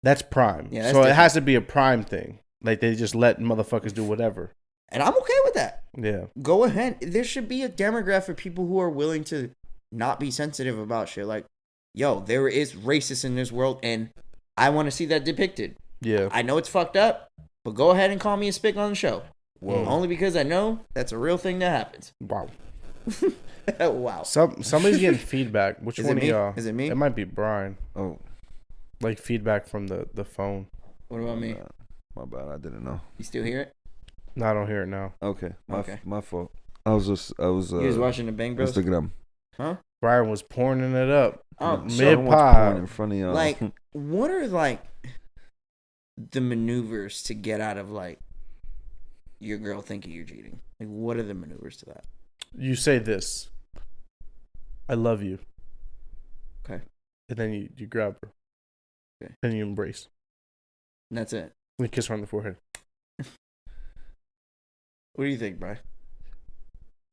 That's Prime. Yeah, that's so different. It has to be a Prime thing. Like they just let motherfuckers do whatever. And I'm okay with that. Yeah. Go ahead. There should be a demographic for people who are willing to not be sensitive about shit. Like, yo, there is racists in this world, and I want to see that depicted. Yeah. I know it's fucked up, but go ahead and call me a spick on the show. Whoa. Only because I know that's a real thing that happens. Wow. Wow. Somebody's getting feedback. Which one of y'all? Is it me? It might be Brian. Oh. Like feedback from the phone. What about me? My bad. I didn't know. You still hear it? No, I don't hear it now. Okay. My fault. I was You was watching the Bang Bros? Instagram. Huh? Brian was pouring it up. Oh, mid-pod. In front of y'all. Like, what are like the maneuvers to get out of like your girl thinking you're cheating? Like, what are the maneuvers to that? You say this. I love you. Okay. And then you grab her. Okay. Then you embrace. And that's it. And you kiss her on the forehead. What do you think, Brian?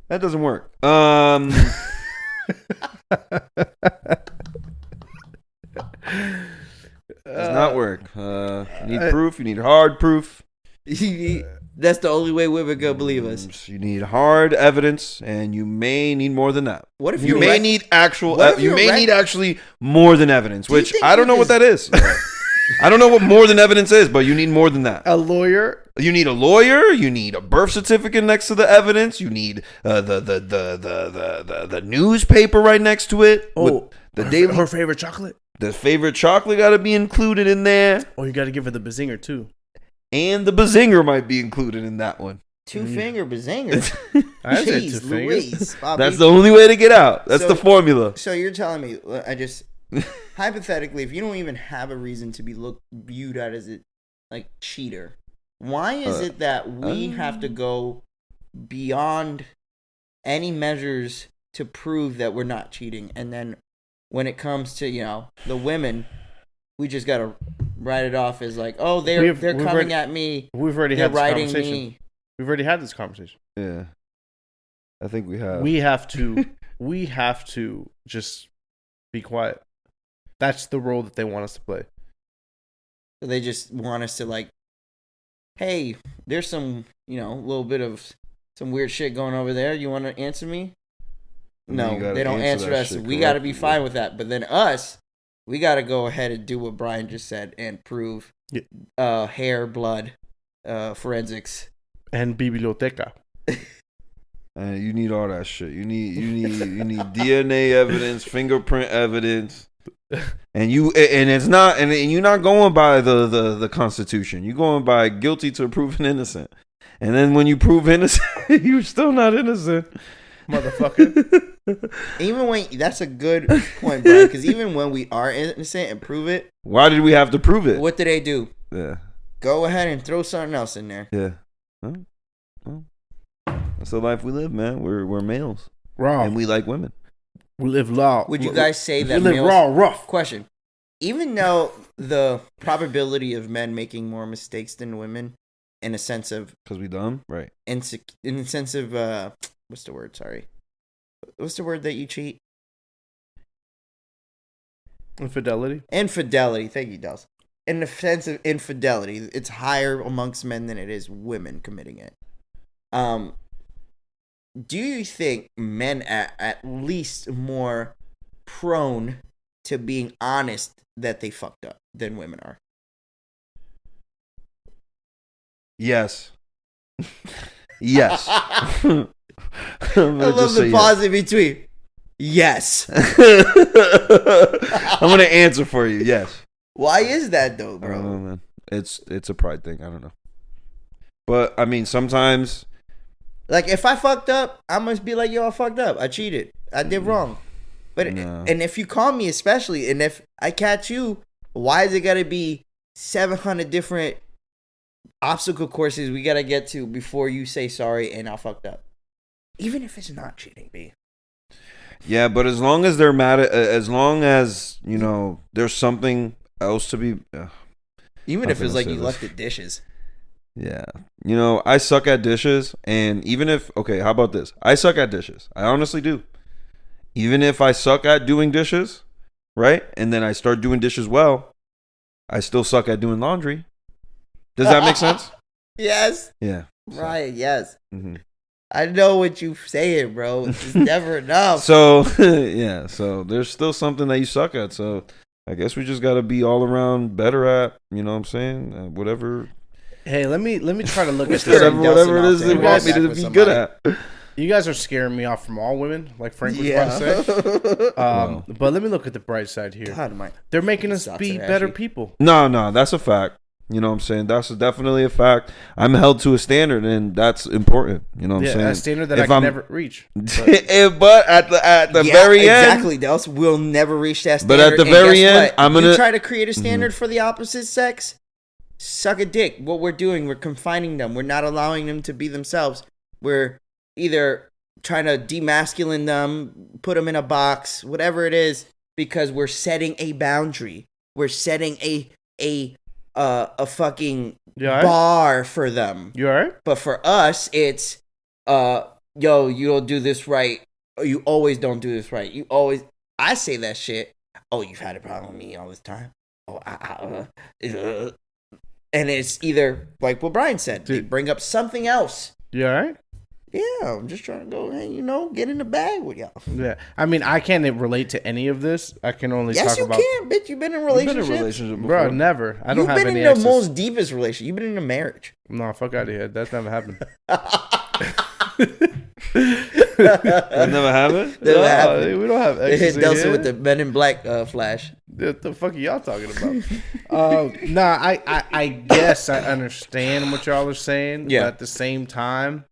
That doesn't work. Does not work. You need proof. You need hard proof. That's the only way women gonna believe us. You need hard evidence, and you may need more than that. What if you may need actual? You may need actually more than evidence, which I don't know what that is. I don't know what more than evidence is, but you need more than that. A lawyer. You need a lawyer. You need a birth certificate next to the evidence. You need the newspaper right next to it. Oh, her favorite chocolate. The favorite chocolate got to be included in there. Oh, you got to give her the bazinger too. And the bazinger might be included in that one. Two-finger bazinger. I said Jeez, 2 fingers. Louise, Bobby. That's the only way to get out. That's the formula. So you're telling me, hypothetically, if you don't even have a reason to be viewed at as a like cheater, why is it that we have to go beyond any measures to prove that we're not cheating. And then when it comes to, the women, we just got to write it off as like, oh, they're coming at me. We've already they're had this writing conversation. me. We've already had this conversation. Yeah. I think we have. We have to just be quiet. That's the role that they want us to play. So they just want us to like, hey, there's some, little bit of some weird shit going over there. You want to answer me? No, they don't answer us. We got to be fine with that. But then us, we got to go ahead and do what Brian just said and prove hair, blood, forensics. And biblioteca. You need all that shit. You need DNA evidence, fingerprint evidence. And it's not, and you're not going by the Constitution. You're going by guilty to proven innocent. And then when you prove innocent, you're still not innocent, motherfucker. Even when that's a good point, Brian. Because even when we are innocent and prove it, why did we have to prove it? What do they do? Yeah, go ahead and throw something else in there. Yeah, well, that's the life we live, man. We're males, raw, and we like women. We live raw. Would you guys say that we live raw, rough? Question: even though the probability of men making more mistakes than women, in a sense of because we dumb, right? In the sense of what's the word? Sorry, what's the word that you cheat? Infidelity. Infidelity. Thank you, Dels. In the sense of infidelity, it's higher amongst men than it is women committing it. Do you think men are at least more prone to being honest that they fucked up than women are? Yes. Yes. I love the pause in between. Yes. I'm going to answer for you. Yes. Why is that though, bro? I don't know, man. It's a pride thing. I don't know. But I mean, sometimes, like, if I fucked up, I must be like, yo, I fucked up. I cheated. I did wrong. But and if you call me, especially, and if I catch you, why is it gotta be 700 different obstacle courses we gotta get to before you say sorry and I fucked up? Even if it's not cheating, B. Yeah, but as long as they're mad at, as long as there's something else to be. Even if it's like you left the dishes. Yeah. I suck at dishes. And even if, okay, how about this? I suck at dishes. I honestly do. Even if I suck at doing dishes, right? And then I start doing dishes well, I still suck at doing laundry. Does that make sense? Yes. Yeah. Right, yes. Mm-hmm. I know what you're saying, bro. It's never enough. So, yeah. So there's still something that you suck at. So I guess we just got to be all around better at, you know what I'm saying? Whatever. Hey, let me try to look at this. Whatever it is they want me to be good at. You guys are scaring me off from all women, like Frank was about to say. But let me look at the bright side here. God, they're making us be better people. No, that's a fact. You know what I'm saying? That's definitely a fact. I'm held to a standard, and that's important. You know what I'm saying? A standard that I can never reach. But at the very end, exactly. Else we'll never reach that standard. But at the very end, I'm gonna try to create a standard for the opposite sex. Suck a dick. What we're doing, we're confining them. We're not allowing them to be themselves. We're either trying to demasculine them, put them in a box, whatever it is, because we're setting a boundary. We're setting a fucking bar for them. You alright? But for us, it's yo, you don't do this right. Or you always don't do this right. I say that shit. Oh, you've had a problem with me all this time. Oh, and it's either like what Brian said, they bring up something else. You alright? Yeah, I'm just trying to go, hey, get in the bag with y'all. Yeah, I mean, I can't relate to any of this. I can only talk about. Yes, you can, bitch. You've been in relationships. Bro, never. I don't have any. You've been in the most deepest relationship. You've been in a marriage. No, fuck out of here. That's never happened. That never happened? Never happened. We don't have exes. It hit Delson with the Men in Black flash. What the fuck are y'all talking about? I guess I understand what y'all are saying. Yeah. But at the same time,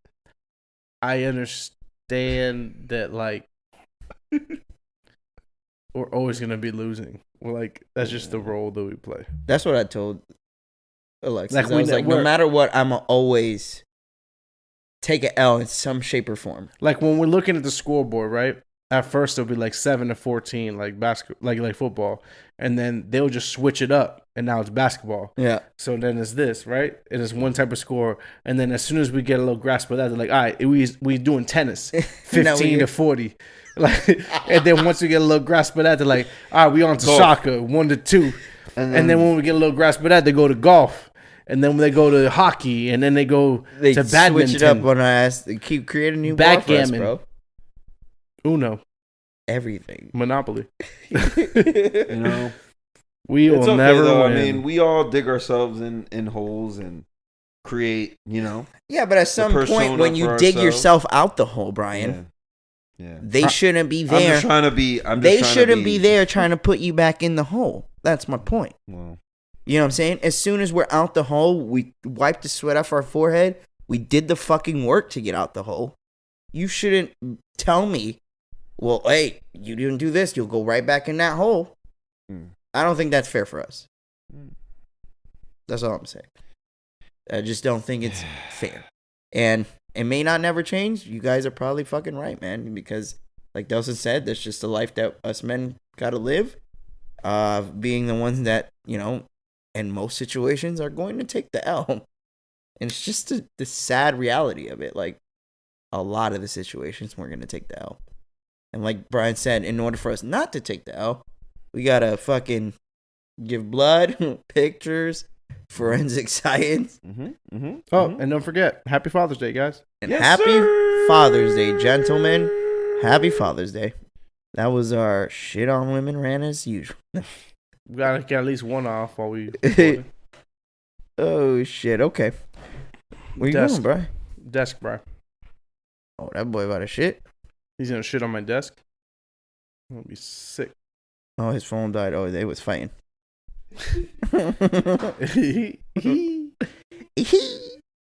I understand that, like, we're always going to be losing. That's just the role that we play. That's what I told Alexis. I was like, no matter what, I'm going to always take an L in some shape or form. Like, when we're looking at the scoreboard, right? at first it'll be like 7-14, like basketball, like football, and then they'll just switch it up, and now it's basketball. Yeah. So then it's this, right? It is one type of score, and then as soon as we get a little grasp of that, they're like, all right, we doing tennis, 15-40, like, and then once we get a little grasp of that, they're like, all right, we on to soccer, 1-2, and then when we get a little grasp of that, they go to golf. And then they go to hockey, and then they go to badminton. Switch it up on our ass. They keep creating new backgammon, bro. Uno, everything, Monopoly. You know, we will okay, never though. win. I mean, we all dig ourselves in holes and create. You know. Yeah, but at some point, when you dig yourself out the hole, Brian, they shouldn't be there. I'm just trying to be. They shouldn't be there trying to put you back in the hole. That's my point. Well. You know what I'm saying? As soon as we're out the hole, we wipe the sweat off our forehead. We did the fucking work to get out the hole. You shouldn't tell me, well, hey, you didn't do this. You'll go right back in that hole. I don't think that's fair for us. That's all I'm saying. I just don't think it's fair. And it may not never change. You guys are probably fucking right, man. Because like Delson said, that's just the life that us men got to live. Being the ones that, you know, in most situations are going to take the L. And it's just the sad reality of it. Like, a lot of the situations we're going to take the L. And like Brian said, in order for us not to take the L, we got to fucking give blood, pictures, forensic science. And don't forget, Happy Father's Day, guys. And happy Father's Day, gentlemen. Happy Father's Day. That was our shit on women rant as usual. We gotta get at least one off while we. Oh shit! Okay, where you going, bro? Desk, bro. Oh, that boy about to shit. He's gonna shit on my desk. I'm gonna be sick. Oh, his phone died. Oh, they was fighting.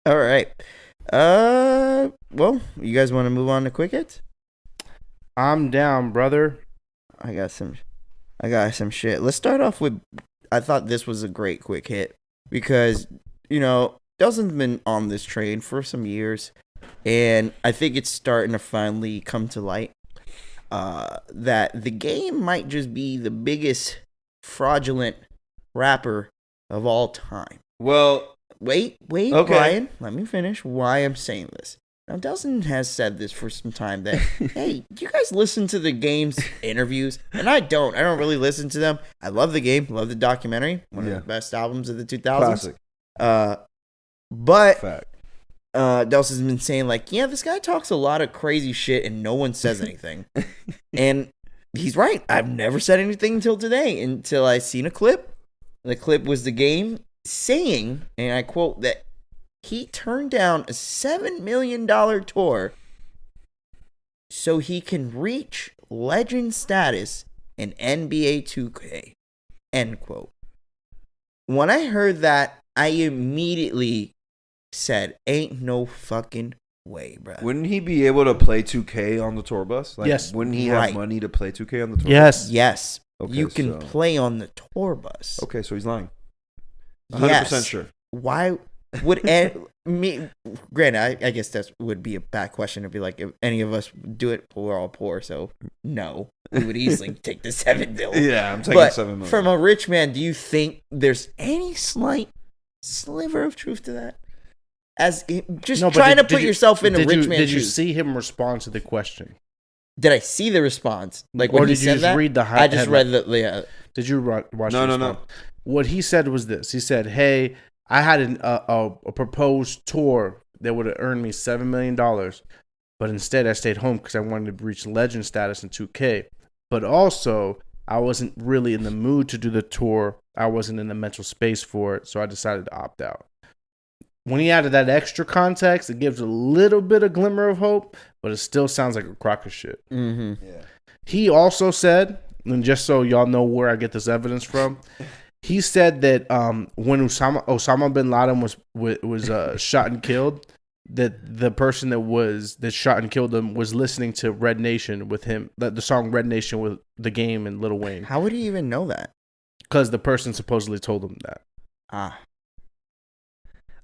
All right. Well, you guys want to move on to quick hits? I'm down, brother. I got some shit. Let's start off with, I thought this was a great quick hit because, you know, Delson's been on this train for some years, and I think it's starting to finally come to light that the game might just be the biggest fraudulent rapper of all time. Well, wait, okay. Brian, let me finish why I'm saying this. Now, Delson has said this for some time that, hey, do you guys listen to the game's interviews? And I don't really listen to them. I love the game, love the documentary, one of the best albums of the 2000s. Classic. But Fact. Delson's been saying, like, yeah, this guy talks a lot of crazy shit and no one says anything. And he's right. I've never said anything until today, until I seen a clip. The clip was the game saying, and I quote, that he turned down a $7 million tour so he can reach legend status in NBA 2K. End quote. When I heard that, I immediately said, ain't no fucking way, bro. Wouldn't he be able to play 2K on the tour bus? Like, yes. Wouldn't he have money to play 2K on the tour bus? Yes. Okay, you can play on the tour bus. Okay, so he's lying. 100% sure. Why would me? Granted, I guess that would be a bad question to be like, if any of us do it, we're all poor, so no, we would easily take the $7 million. Yeah, I'm taking $7 million. From a rich man, do you think there's any slight sliver of truth to that? Trying to put yourself in a rich man's shoes. Did you see him respond to the question? Did I see the response? Like, or when did he you said just that? read the I just read the. Yeah. Did you watch? No. What he said was this. He said, "Hey, I had a proposed tour that would have earned me $7 million, but instead I stayed home because I wanted to reach legend status in 2K. But also, I wasn't really in the mood to do the tour. I wasn't in the mental space for it, so I decided to opt out." When he added that extra context, it gives a little bit of glimmer of hope, but it still sounds like a crock of shit. Mm-hmm. Yeah. He also said, and just so y'all know where I get this evidence from, he said that when Osama bin Laden was shot and killed, that the person that shot and killed him was listening to Red Nation with him, the song Red Nation with The Game and Lil Wayne. How would he even know that? Because the person supposedly told him that.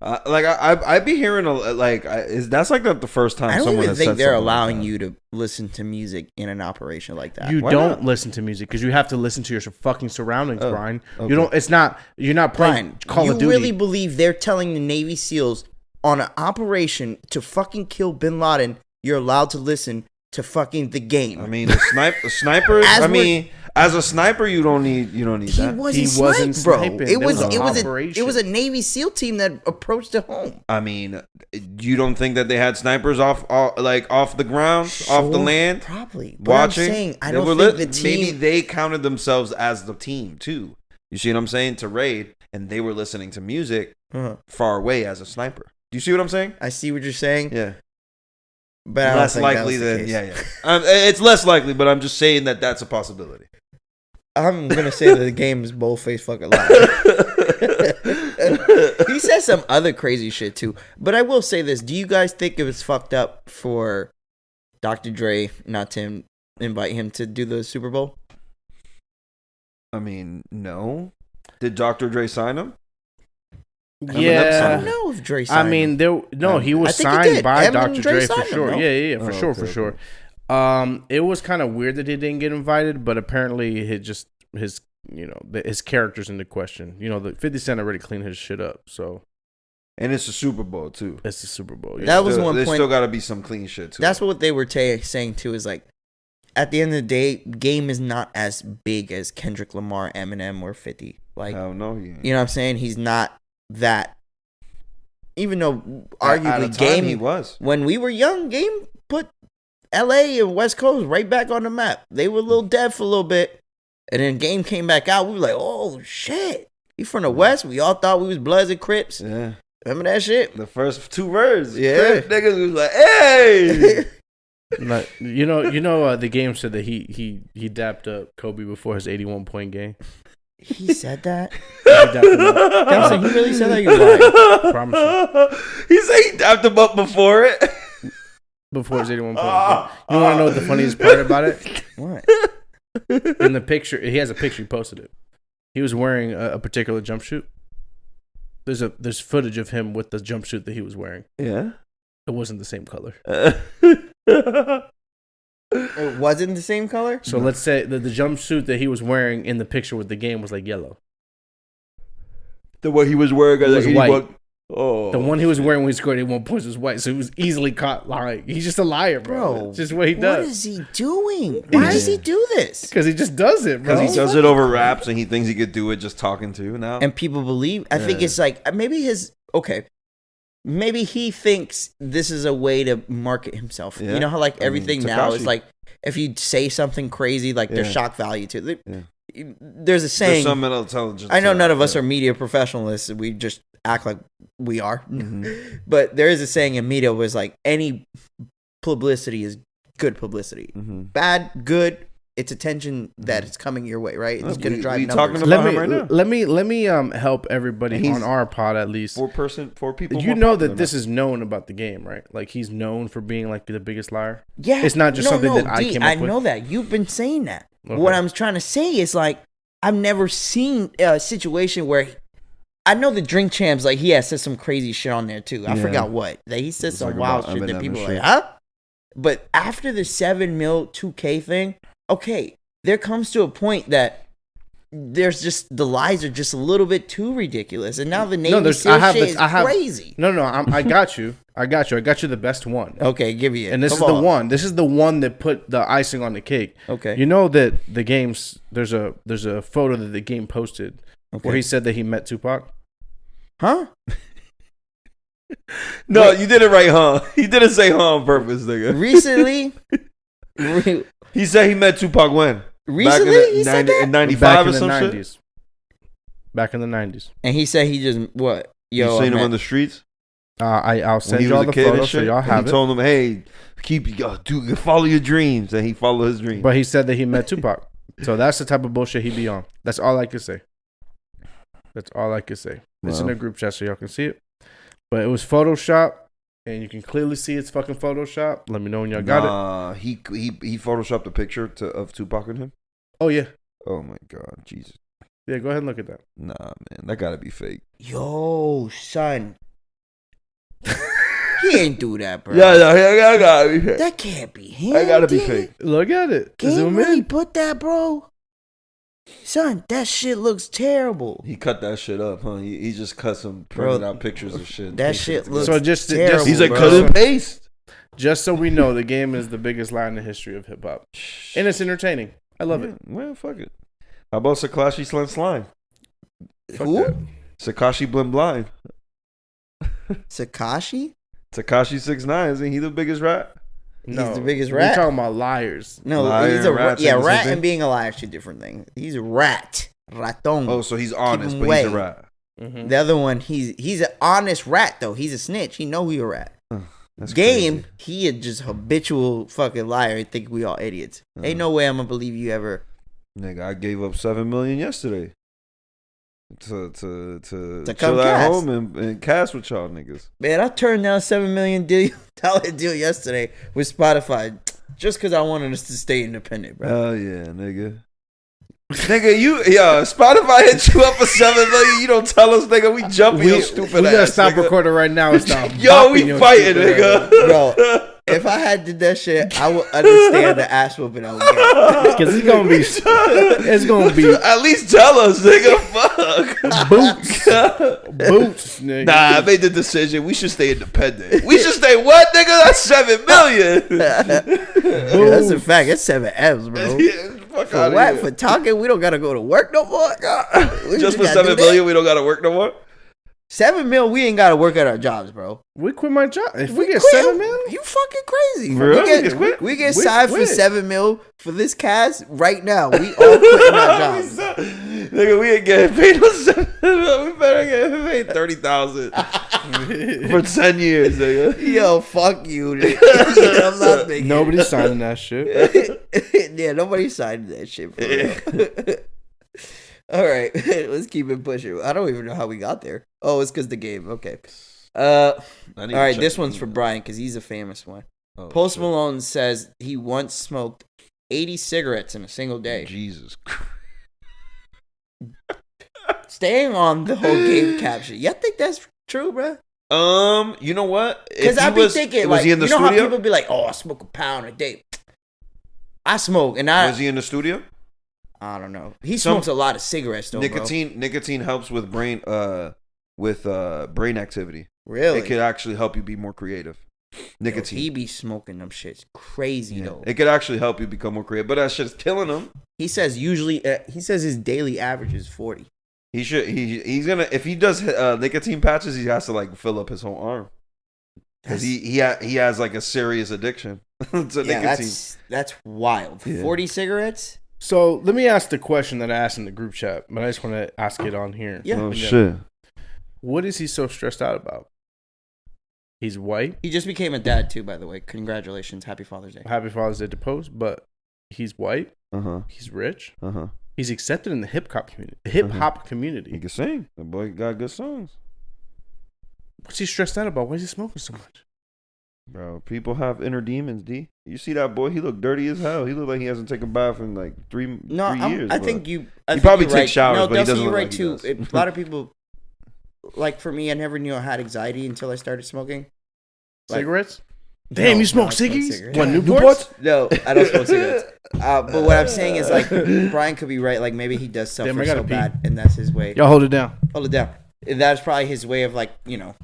I'd be hearing that's like the first time I don't someone even has think said they're something like allowing that. you to listen to music in an operation like that. You Why don't not? listen to music because you have to listen to your fucking surroundings, Oh, Brian. okay. You don't. It's not. You're not playing Brian, Call you of Duty. really believe they're telling the Navy SEALs on an operation to fucking kill Bin Laden, you're allowed to listen to fucking The Game? I mean, the snipers. As I mean, as a sniper, you don't need he that. wasn't sniped, bro. sniping. It There was was an it was operation. it was a Navy SEAL team that approached the home. I mean, you don't think that they had snipers off the ground, off the Sure, land, probably. But watching? I'm saying I They don't were think lit- the Maybe team. they counted themselves as the team too. You see what I'm saying? To raid, and they were listening to music far away as a sniper. Do you see what I'm saying? I see what you're saying, Yeah. but I don't Less think that likely was the than case. yeah. It's less likely, but I'm just saying that that's a possibility. I'm gonna say that The Game is bold-faced fucking liar. He said some other crazy shit too. But I will say this: do you guys think it was fucked up for Dr. Dre not to invite him to do the Super Bowl? I mean, no. Did Dr. Dre sign him? I Yeah. don't know if Dre I signed mean, him. he I was think he signed did. by Eminem and Dr. Dre Dre for signed him, sure. no? Yeah, Oh, for sure, okay, for sure. It was kind of weird that he didn't get invited, but apparently his character's into question. You know, the 50 Cent already cleaned his shit up, so And it's the Super Bowl too. it's the Super Bowl. Yeah. That was one There's point. still got to be some clean shit too. That's what they were saying too. Is like, at the end of the day, Game is not as big as Kendrick Lamar, Eminem, or 50. Like, Hell no, he ain't. you know what I'm saying? He's not that. Even though At arguably a time, Game, he was. when we were young, Game put LA and West Coast right back on the map. They were a little dead for a little bit. And then Game came back out. We were like, oh shit. He from the West. We all thought we was Bloods and Crips. Yeah. Remember that shit? The first two words. Yeah. Crip niggas was like, hey. Like, the Game said that he dapped up Kobe before his 81-point game. He said that? He dapped him up. Dempsey, he really said that? You're lying. Promise He said he dapped him up before it. Before his 81-point game. You want to know what the funniest part about it? What? In the picture, he has a picture. He posted it. He was wearing a particular jumpsuit. There's footage of him with the jumpsuit that he was wearing. Yeah. It wasn't the same color. It wasn't the same color? So let's say the jumpsuit that he was wearing in the picture with the game was like yellow. The one he was wearing was white. Oh. The one he was wearing when he scored 81 points was white, so he was easily caught lying. He's just a liar, bro. Bro, It's just what he What does. is he doing? Why does he do this? Because he just does it, bro. Because he does it over raps and he thinks he could do it just talking to now. And people believe. I think Yeah. it's like, maybe he thinks this is a way to market himself. Yeah. You know how like I mean, everything now is Tekashi. like, if you say something crazy, like there's Yeah. shock value to it. Yeah. There's a There's saying. some mental intelligence. I know to none that, of us yeah. are media professionals. We just act like we are. Mhm. But there is a saying in media was like, any publicity is good publicity. Mhm. Bad, good, it's attention that it's coming your way, right? It's going to drive we numbers. talking about let him me right now. let me help everybody He's- on our pod at least. Four people. You more know popular that this is known about the game, right? Like he's known for being like the biggest liar. Yeah, It's not just something that I came up I with. know that you've been saying that. Okay. What I'm trying to say is like, I've never seen a situation where I know the Drink Champs, like he has said some crazy shit on there too. I Yeah. forgot what that he said It's some like wild about shit that Eminem people and are like, shit. huh? But after the 7 mil 2K thing, okay, there comes to a point that there's just the lies are just a little bit too ridiculous, and now the Navy SEAL shit is crazy. No, I got you. I got you the best one. Okay, give me it. And this Come is the on. one. This is the one that put the icing on the cake. Okay. You know that the game's there's a photo that the game posted where he said that he met Tupac. Huh? No, you did it right, huh? He didn't say huh on purpose, nigga. Recently, He said he met Tupac when? recently he said that, in 95 Back or in the some 90s. shit? Back in the 90s. and he said he just what? You Yo, seen I him met- on the streets? I'll When send he y'all was the a kid photo and so shit? y'all And have he it. told him, hey, follow your dreams. And he followed his dreams. But he said that he met Tupac. So that's the type of bullshit he be on. That's all I can say. That's all I can say. It's in Wow. a group chat so y'all can see it. But it was Photoshop, and you can clearly see it's fucking Photoshop. Let me know when y'all got it. He photoshopped a picture of Tupac and him. Oh, yeah. Oh my god, Jesus. Yeah, go ahead and look at that. Nah, man, that gotta be fake. Yo, son, He ain't do that, bro. Yeah, I gotta be fake. That can't be him. I gotta be damn fake. it. Look at it. Can you Zoom really in. put that, bro? Son, that shit looks terrible. He cut that shit up, huh? He just cut some printed out pictures of shit. That shit looks So just terrible. He's like, bro. cut and paste. Just so we know, the game is the biggest lie in the history of hip hop, and it's entertaining. I love it. Well, fuck it. How about Sakashi Slime? Fuck Who? that. Sakashi Blind. Sakashi? Takashi 6ix9ine, isn't he the biggest rat? No, He's the biggest we're rat? talking about liars. No, Liar, he's a rat, rat. Yeah, same rat thing? and being a liar are two different things. He's a rat. Raton. Oh, so he's honest, him but he's a away. rat. Mm-hmm. The other one, he's an honest rat though. He's a snitch. He know he a rat. That's Game, crazy. he a just habitual fucking liar. He think we all idiots. Ain't no way I'm gonna believe you ever. Nigga, I gave up $7 million yesterday to come chill at cast. home and cast with y'all niggas. Man, I turned down $7 million deal yesterday with Spotify just because I wanted us to stay independent, bro. Hell yeah, nigga. Nigga, Spotify hit you up for $7 million. You don't tell us, nigga. We jumping your stupid we ass. gotta stop nigga. recording right now and stop. Yo, bopping we your fighting, stupid nigga. ass. Bro, if I had did that shit, I would understand the ass whooping I would get. Because it's gonna be At least tell us, nigga. Fuck. boots, nigga. Nah, I made the decision. We should stay independent. We should stay what, nigga? That's $7 million. Yeah, that's a fact. That's 7 M's, bro. Yeah, fuck For outta what? here. For talking, we don't gotta go to work no more. We Just for gotta do $7 that. million, we don't gotta work no more. 7 mil, we ain't gotta work at our jobs, bro. We quit my job. If we get quit. 7 million, You fucking crazy. For real? We get, We just quit? we get We signed quit. for 7 mil for this cast right now. We all quitting our jobs. Nigga, we ain't getting paid no $7 million. We better get paid $30,000 for 10 years, nigga. Yo, fuck you. Nigga. I'm not making nobody's signing that shit. Yeah, nobody signed that shit for real. All right, let's keep it pushing. I don't even know how we got there. Oh, it's because the game. Okay. All right, this one's for Brian because he's a famous one. Oh, Post shit. Malone says he once smoked 80 cigarettes in a single day. Jesus Christ. Staying on the whole game caption. You think that's true, bro? You know what? Because I be thinking, was like, he in the you know studio? how people be like, "Oh, I smoke a pound a day." I smoke, and I Was he in the studio? don't know. He smokes a lot of cigarettes, though, Nicotine helps with brain activity. bro. Really? It could actually help you be more creative. Nicotine. Yo, he be smoking them shits crazy Yeah. though. It could actually help you become more creative, but that shit's killing him. He says he says his daily average is 40. He's gonna, if he does nicotine patches, he has to like fill up his whole arm because he has like a serious addiction to nicotine. That's wild. Yeah. 40 cigarettes? So let me ask the question that I asked in the group chat, but I just want to ask it on here. Yeah. Oh shit! What is he so stressed out about? He's white. He just became a dad too, by the way. Congratulations. Happy Father's Day. Happy Father's Day to post, but he's white. Uh-huh. He's rich. Uh-huh. He's accepted in the hip hop community. He can sing. The boy got good songs. What's he stressed out about? Why is he smoking so much? Bro, people have inner demons, D. You see that boy? He look dirty as hell. He look like he hasn't taken a bath in like three years. I bro. think you. He probably you're right. takes showers, no, but he Dustin, doesn't you're look right like he too. does. A lot of people, like for me, I never knew I had anxiety until I started smoking. Like- Cigarettes? No, Damn, you I smoke don't smoke ciggies? cigarettes. What, Newports? No, I don't smoke cigarettes. But what I'm saying is, like, Brian could be right. Like, maybe he does Damn, suffer I gotta so pee. bad, and that's his way. Y'all hold it down. Hold it down. And that's probably his way of, like, you know,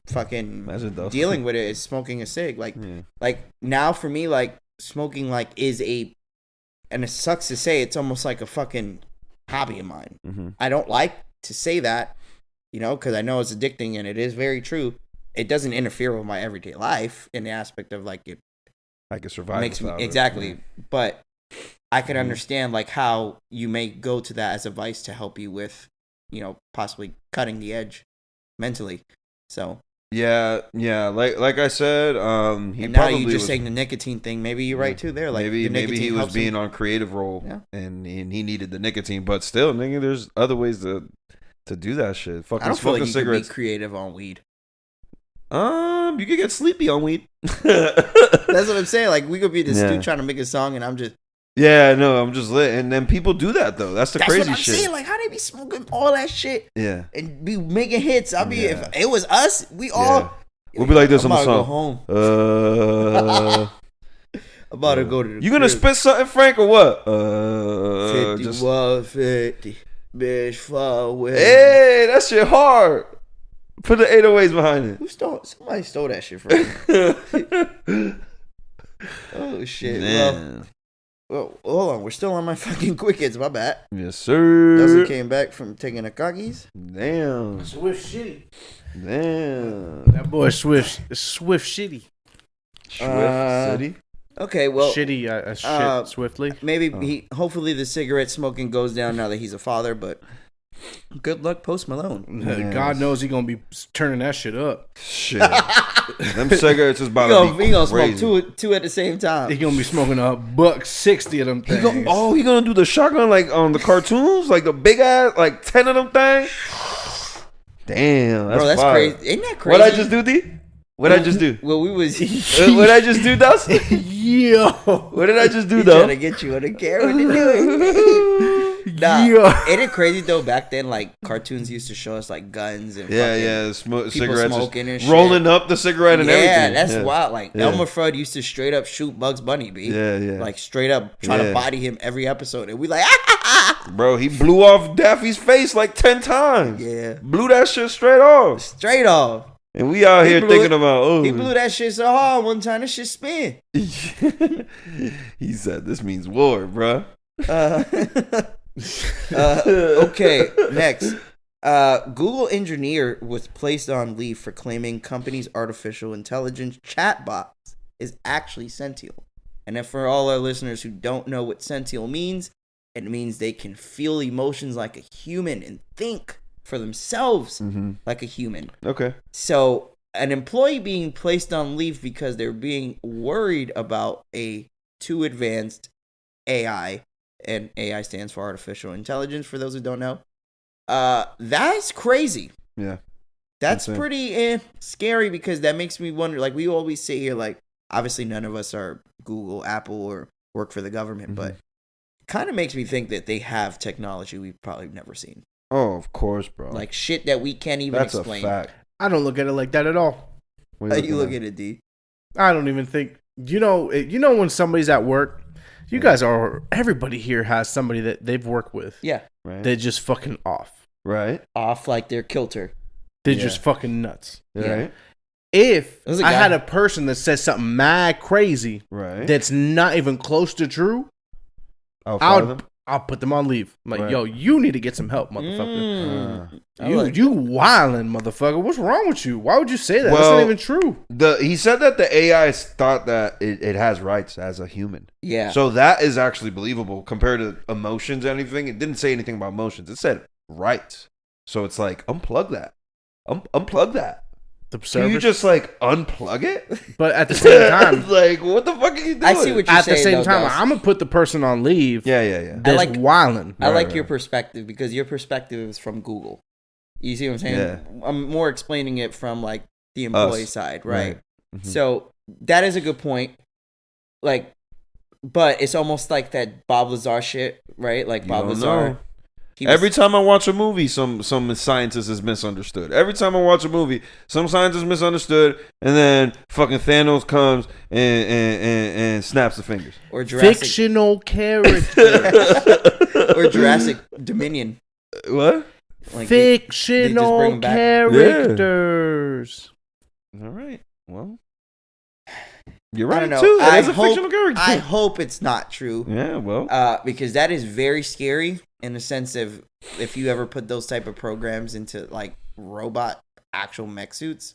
fucking Imagine though. dealing with it is smoking a cig. Like, Yeah. like now for me, like, smoking, like, is and it sucks to say, it's almost like a fucking hobby of mine. Mm-hmm. I don't like to say that, you know, because I know it's addicting, and it is very true. It doesn't interfere with my everyday life in the aspect of, like, it I can survive. makes me without it. exactly. Yeah. But I can Mhm. understand like how you may go to that as a vice to help you with, you know, possibly cutting the edge mentally. So Yeah. Like I said, he and now probably you just was, saying the nicotine thing. Maybe you're right too. There, like maybe the he nicotine was helps being him. on creative role, Yeah. and he needed the nicotine, but still, nigga, there's other ways to do that shit. Fucking I don't feel smoking like you could cigarettes. be creative on weed. You could get sleepy on weed. That's what I'm saying. Like we could be this Yeah. dude trying to make a song, and I'm just Yeah, no, I'm just lit, and then people do that though. That's the that's crazy what I'm shit. saying. Like how they be smoking all that shit Yeah. and be making hits. I mean, Yeah. if it was us, we all. We'll be like this I'm on the about to song. go home. I'm about to go to the You gonna crib. spit something, Frank, or what? 5150. Bitch, far away. Hey, that shit hard. Put the 808s behind it. Who stole? Somebody stole that shit from me. Oh shit. Well, hold on. We're still on my fucking quick hits. My bad. Yes, sir. Doesn't came back from taking a coggies. Damn. Swift shitty. Damn. That boy Swift shitty. Swift City. Okay, well, shitty shit swiftly. maybe hopefully the cigarette smoking goes down now that he's a father, but good luck, Post Malone. Yes. God knows he gonna be turning that shit up. Shit. Them cigarettes is about to be He gonna crazy. smoke two at the same time. He gonna be smoking $1.60 of them He things. he gonna do the shotgun like on the cartoons, like the big ass, like 10 of them things. Damn, that's, Bro, that's fire. crazy. Ain't that crazy? What I just do, D? What I just do? Well, we was What I just do, Dust? Yo. What did I just do, he though? trying to get you on the camera to do it. Nah, Yeah. ain't it crazy though? Back then, like cartoons used to show us like guns and fucking Cigarettes, smoking and shit. rolling up the cigarette and everything. Yeah, that's yeah. wild. Like Yeah. Elmer Fudd used to straight up shoot Bugs Bunny, b. Yeah, yeah. Like straight up try Yeah. to body him every episode, and we like, ah! Bro, he blew off Daffy's face like 10 times. Yeah, Blew that shit straight off. straight off. And we out He here blew thinking it- about, oh. He blew that shit so hard one time, that shit spin. He said, this means war, bruh. Okay, next. Google engineer was placed on leave for claiming company's artificial intelligence chatbot is actually sentient. And then for all our listeners who don't know what sentient means, it means they can feel emotions like a human and think for themselves like a human. Okay. So an employee being placed on leave because they're being worried about a too advanced AI, and AI stands for artificial intelligence for those who don't know. That's crazy. Yeah. That's Insane. pretty scary, because that makes me wonder, like we always say here, like obviously none of us are Google, Apple, or work for the government, but it kind of makes me think that they have technology we've probably never seen. Oh, of course, bro. Like shit that we can't even That's explain. a fact. I don't look at it like that at all. What How you look at it, D? I don't even think you know when somebody's at work, you guys are everybody here has somebody that they've worked with. Yeah. Right. They're just fucking off. Right. Off like their kilter. They're Yeah. just fucking nuts. Right. If There's a I guy- had a person that says something mad crazy Right. that's not even close to true, I'll follow them. I'll put them on leave. I'm like, Right. yo, you need to get some help, motherfucker. I You like- you wildin', motherfucker. What's wrong with you? Why would you say that? That's Well- not even true. He said that the AI thought that it has rights as a human. Yeah. So that is actually believable compared to emotions or anything. It didn't say anything about emotions. It said rights. So it's like, unplug that. Unplug that. The Can service, you just like unplug it? but at the same time, like, what the fuck are you doing? I see what you're at the saying, same though, time, Gus. I'm gonna put the person on leave. Yeah. That's like- wildin'. I like Right, your right. perspective, because your perspective is from Google. You see what I'm saying? Yeah. I'm more explaining it from like the employee Us. side, right? Mhm. So that is a good point. Like, but it's almost like that Bob Lazar shit, right? Like You Bob don't Lazar. know. he was- Every time I watch a movie, some scientist is misunderstood. Every time I watch a movie, some scientist is misunderstood, and then fucking Thanos comes and snaps the fingers. or Jurassic Fictional character. or Jurassic Dominion. What? Like they just Fictional bring 'em back. characters. All right. Well, you're I right don't know. too. That I is a hope- fictional character. I hope it's not true. Yeah. Well. Because that is very scary in the sense of if you ever put those type of programs into like robot actual mech suits,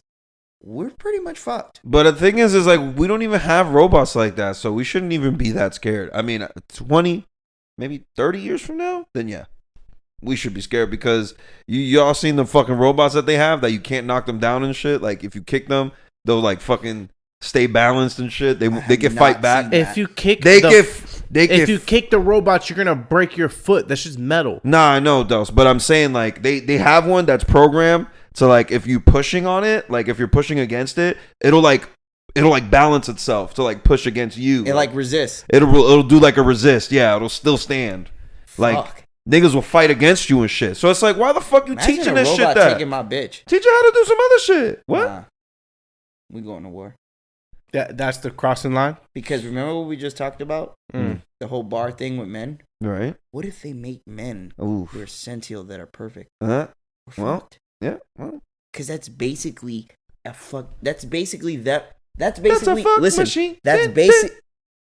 we're pretty much fucked. But the thing is like we don't even have robots like that, so we shouldn't even be that scared. I mean, 20, maybe 30 years from now, then yeah, we should be scared because y'all seen the fucking robots that they have that you can't knock them down and shit. Like if you kick them, they'll like fucking stay balanced and shit. They have can not fight back. seen that. If you kick They the, get if you kick the robots, you're gonna break your foot. That's just metal. Nah, I know, Dos, but I'm saying like they have one that's programmed to like if you pushing on it, like if you're pushing against it, it'll like balance itself to like push against you. It like resists. It'll do like a resist. Yeah, it'll still stand. Like Fuck. niggas will fight against you and shit. So it's like, why the fuck you Imagine teaching a this robot shit that? taking my bitch. Teach her how to do some other shit. What? Nah. we going to war. That's the crossing line. Because remember what we just talked about? The whole bar thing with men. Right. What if they make men Oof. who are sentient that are perfect? Well, Fucked. yeah. Well, because that's basically a fuck. That's basically that. That's that's a basically fuck listen. machine. That's basic.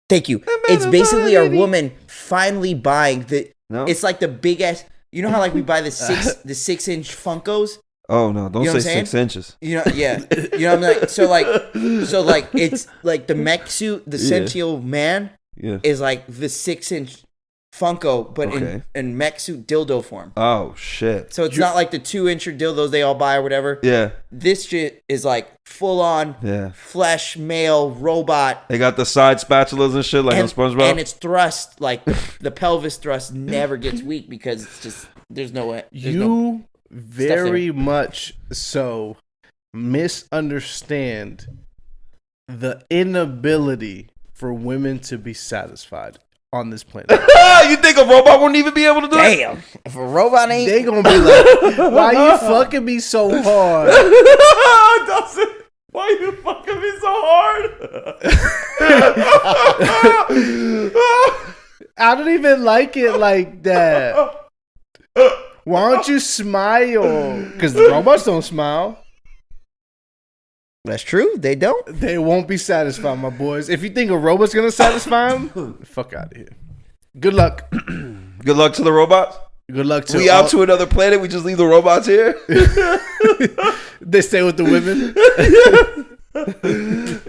Thank you. It's basically a woman finally buying the. No. It's like the big ass. You know how like we buy the 6-inch Funkos. Oh no! Don't You know say 6 inches. You know, yeah. You know what I'm like. So like it's like the mech suit, the Sentio man is like the 6-inch Funko, but in mech suit dildo form. Oh shit! So it's not like the 2-incher dildos they all buy or whatever. Yeah. This shit is like full on flesh male robot. They got the side spatulas and shit like on SpongeBob. And it's thrust like the pelvis thrust never gets weak because it's just there's no way. You very much so misunderstand the inability for women to be satisfied on this planet. You think a robot won't even be able to do it? Damn. If a robot ain't, they gonna be like, why you fucking me so hard? Why you fucking me so hard? I don't even like it like that. Why don't you smile? Because the robots don't smile. That's true. They don't. They won't be satisfied, my boys. If you think a robot's gonna satisfy them, fuck out of here. Good luck. Good luck to the robots. Good luck to we out to another planet. We just leave the robots here. They stay with the women.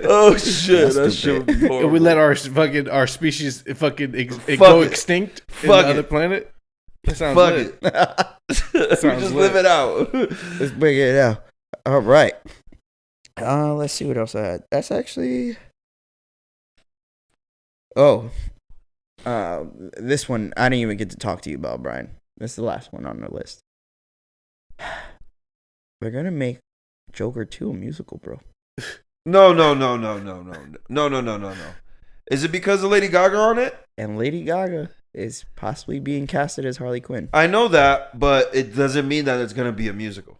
Oh shit! That shit would be horrible. And we let our species go extinct in the other planet. That sounds Fuck lit. it. Just live it out. Let's bring it out. All right. Let's see what else I had. That's actually. Oh. This one I didn't even get to talk to you about, Brian. This is the last one on the list. They're gonna make Joker 2 a musical, bro. No. Is it because of Lady Gaga on it? And Lady Gaga is possibly being casted as Harley Quinn. I know that, but it doesn't mean that it's gonna be a musical.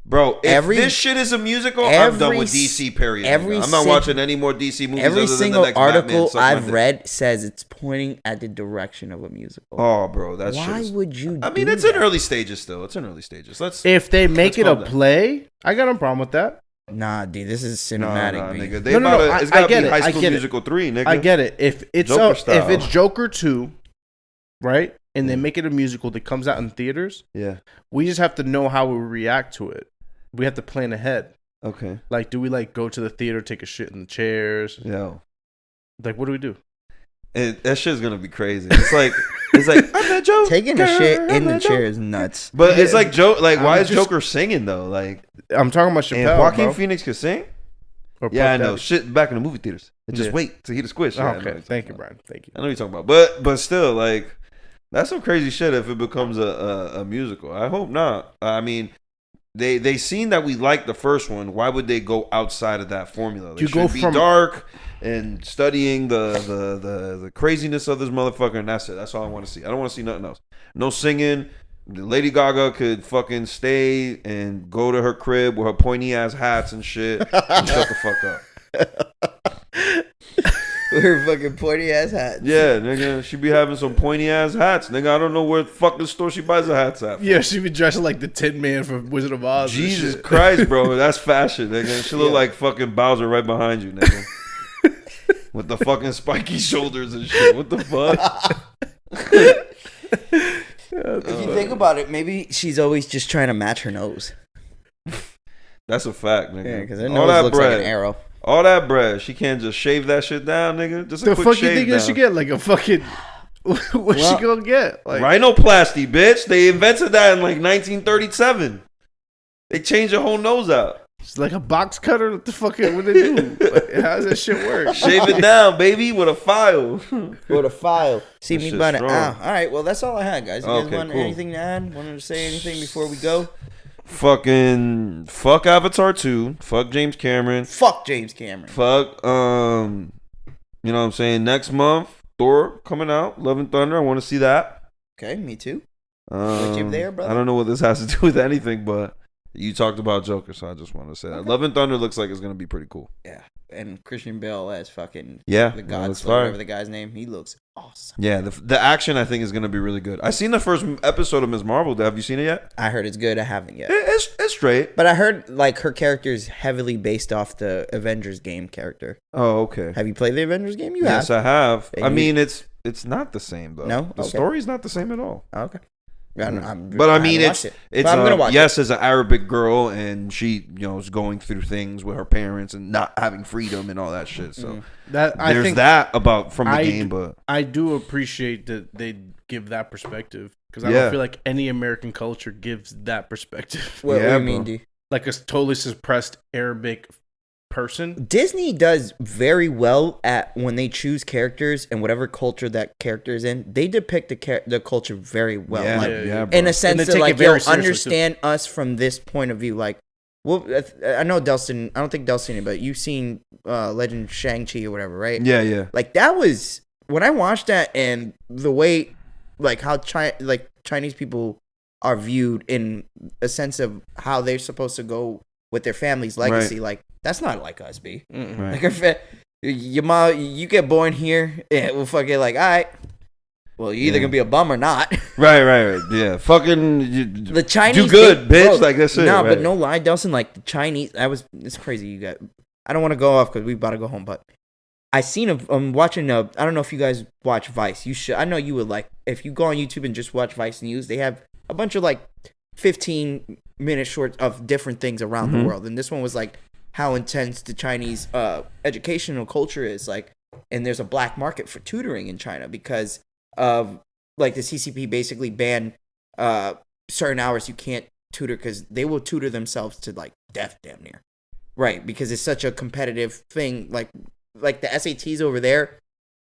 Bro, if this shit is a musical, I'm done with DC, period. I'm not watching any more DC movies. Every single article I've read read says it's pointing at the direction of a musical. Oh, bro, that's why would you? I mean, it's in early stages still. It's in early stages. If they make it a play, I got no problem with that. Nah, dude, this is cinematic. Nigga. It's gotta be High School Musical 3, nigga. I get it. If it's Joker 2, right, and they make it a musical that comes out in theaters, we just have to know how we react to it. We have to plan ahead. Okay. Like, do we like go to the theater, take a shit in the chairs? Yeah. Like, what do we do? That shit's gonna be crazy. It's like I'm a Joker. Taking a shit in the chair is nuts. But it's like why is Joker singing though? Like, I'm talking about Chappelle. And Joaquin Phoenix could sing. Yeah, I know. Shit back in the movie theaters. Just wait to hear the squish. Oh, okay. Thank you, Brian. Thank you. I know what you're talking about. But still, like, that's some crazy shit if it becomes a musical. I hope not. I mean, they seen that we liked the first one. Why would they go outside of that formula? They should be dark and studying the craziness of this motherfucker, and that's it. That's all I want to see. I don't want to see nothing else. No singing. Lady Gaga could fucking stay and go to her crib with her pointy ass hats and shit and shut the fuck up. With her fucking pointy ass hats. Yeah, nigga, she be having some pointy ass hats, nigga. I don't know where the fucking store she buys the hats at. Yeah, she be dressing like the Tin Man from Wizard of Oz. Jesus Christ, bro, that's fashion, nigga. She look like fucking Bowser right behind you, nigga. With the fucking spiky shoulders and shit. What the fuck? If you think about it, maybe she's always just trying to match her nose. That's a fact, nigga. Yeah, because her nose looks like an arrow. All that bread, she can't just shave that shit down, nigga. Just a quick shave down. The fuck you think she get? Like a fucking... What's she gonna get? Like, rhinoplasty, bitch. They invented that in like 1937. They changed her whole nose out. It's like a box cutter. What the fuck? What they do? Like, how does that shit work? Shave it down, baby, with a file. With a file. See that me by the strong. All right, well, that's all I had, guys. You guys want anything to add? Wanted to say anything before we go? Fuck Avatar 2. Fuck James Cameron. Fuck James Cameron. Fuck, you know what I'm saying? Next month, Thor coming out. Love and Thunder. I want to see that. Okay, me too. Like you there, brother? I don't know what this has to do with anything, but You talked about Joker, so I just want to say that. Love and Thunder looks like it's gonna be pretty cool. Yeah, and Christian Bale as fucking Yeah, the that God looks Slayer, fire. whatever the guy's name. He looks awesome. Yeah, the action I think is gonna be really good. I seen the first episode of Ms. Marvel. Have you seen it yet? I heard it's good. I haven't yet. It's straight. But I heard like her character is heavily based off the Avengers game character. Oh, okay. Have you played the Avengers game? You Yes, have. I have. And I you- mean, it's not the same though. No? The Okay. story's not the same at all. Oh, okay. But I mean, it's it's but I'm gonna watch yes, as an Arabic girl, and she is going through things with her parents and not having freedom and all that shit. So there's that about from the game, but I do appreciate that they give that perspective because I Yeah. don't feel like any American culture gives that perspective. What Yeah, do you mean, bro. D? Like a totally suppressed Arabic person. Disney does very well at when they choose characters and whatever culture that character is in, they depict the culture very well. yeah, Like, yeah, bro. in a sense they that take like it very you'll seriously, too. understand us from this point of view. Like, well, I know Delston. I don't think Delston seen it, but you've seen Legend of Shang-Chi or whatever, right? yeah. Like that was when I watched that, and the way like how Chinese people are viewed in a sense of how they're supposed to go with their family's legacy. Right. Like that's not like us, B. Mm-mm. Like your mom, you get born here, and we'll fucking like, all right. Well, you're either gonna be a bum or not. Right. Yeah, fucking. The Chinese do good, they- bitch. bro, Like that's it. No, right. but no lie, Delson. Like the Chinese, it's crazy. You got. I don't want to go off because we about to go home, but I seen I'm watching I don't know if you guys watch Vice. You should. I know you would like if you go on YouTube and just watch Vice News. They have a bunch of like 15-minute shorts of different things around the world, and this one was like how intense the Chinese educational culture is. Like, and there's a black market for tutoring in China because of like the CCP basically banned certain hours you can't tutor because they will tutor themselves to like death damn near. Right, because it's such a competitive thing. Like the SATs over there,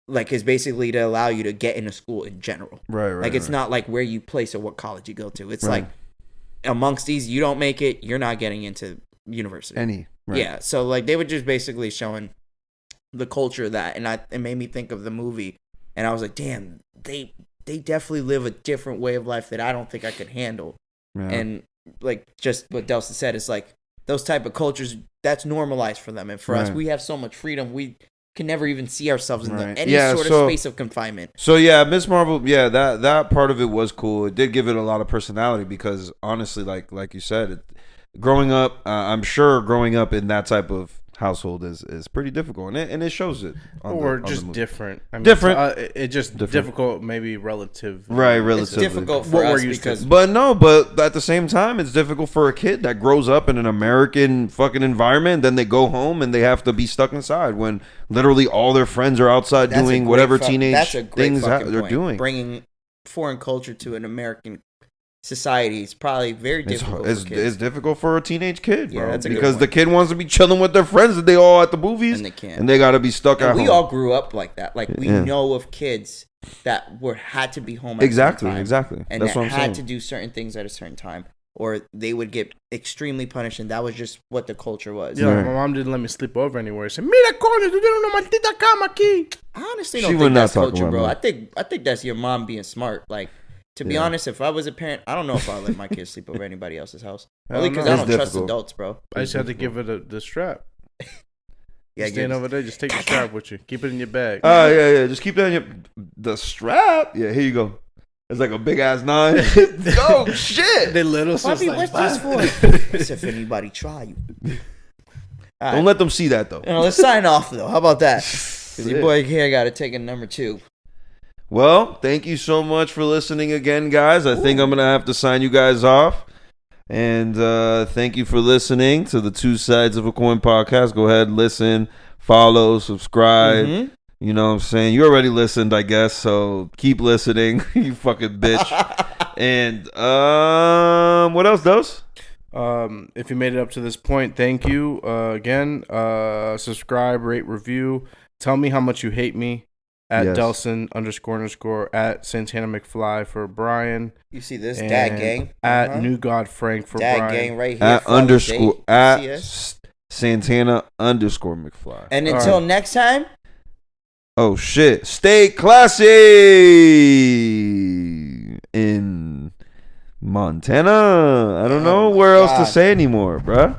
like is basically to allow you to get into school in general. Right. Like it's not like where you place or what college you go to. It's Right. like amongst these, you don't make it, you're not getting into university. Right. Yeah, so like they were just basically showing the culture of that, and it made me think of the movie, and I was like, damn, they definitely live a different way of life that I don't think I could handle. Yeah. And like just what Delson said, is like those type of cultures that's normalized for them, and for us, Right. we have so much freedom, we can never even see ourselves in Right. any Yeah, sort so- of space of confinement. So yeah, Miss Marvel, yeah, that part of it was cool. It did give it a lot of personality because honestly, like you said, growing up, I'm sure growing up in that type of household is pretty difficult, and it shows it. Or on the just movie. different. I mean, Different. It just Different. difficult, maybe relative. Right, It's relatively. difficult for What we're us used to. because But at the same time, it's difficult for a kid that grows up in an American fucking environment. Then they go home and they have to be stuck inside when literally all their friends are outside that's a doing great whatever fuck- teenage that's a great things fucking they're point. doing. Bringing foreign culture to an American society is probably very difficult It's for kids. it's difficult for a teenage kid, Yeah, bro, that's a good because the point. kid wants to be chilling with their friends that they all at the movies, And they can't. and they got to be stuck And at we home. all grew up like that. Like we Yeah. know of kids that had to be home at Exactly, a certain time, exactly. and That's that what I'm had saying. to do certain things at a certain time, or they would get extremely punished, and that was just what the culture was. Yeah, Right. my mom didn't let me sleep over anywhere. She said, "Mira, coño, tú tienes una maldita cama aquí." I honestly She don't would think not that's talk culture, about bro. that. I think that's your mom being smart. Like to be Yeah. honest, if I was a parent, I don't know if I'd let my kids sleep over anybody else's house. I Only don't because know. I It's don't trust difficult. adults, bro. I just had to give it the strap. Yeah, Staying give- over there, just take the strap with you. Keep it in your bag. Oh yeah. Just keep that in your the strap. Yeah, here you go. It's like a big ass 9. Oh shit! They little, so it's Bobby, like, what's "Bah." this for? As if anybody try you. All Don't right. let them see that though. Let's sign off though. How about that? Because your boy here got to take a number 2. Well, thank you so much for listening again, guys. I think I'm gonna have to sign you guys off. And thank you for listening to the Two Sides of a Coin podcast. Go ahead, listen, follow, subscribe. Mhm. You know what I'm saying? You already listened, I guess, so keep listening, you fucking bitch. And what else, Dos? If you made it up to this point, thank you again. Subscribe, rate, review. Tell me how much you hate me at Yes. Delson__ at Santana McFly for Brian. You see this And dad gang at Uh-huh. New God Frank for dad Brian. gang right here. At Father's Day. underscore You at see us? Santana underscore McFly. And All until right. next time. Oh shit! Stay classy in Montana. I don't know where else to say anymore, bruh.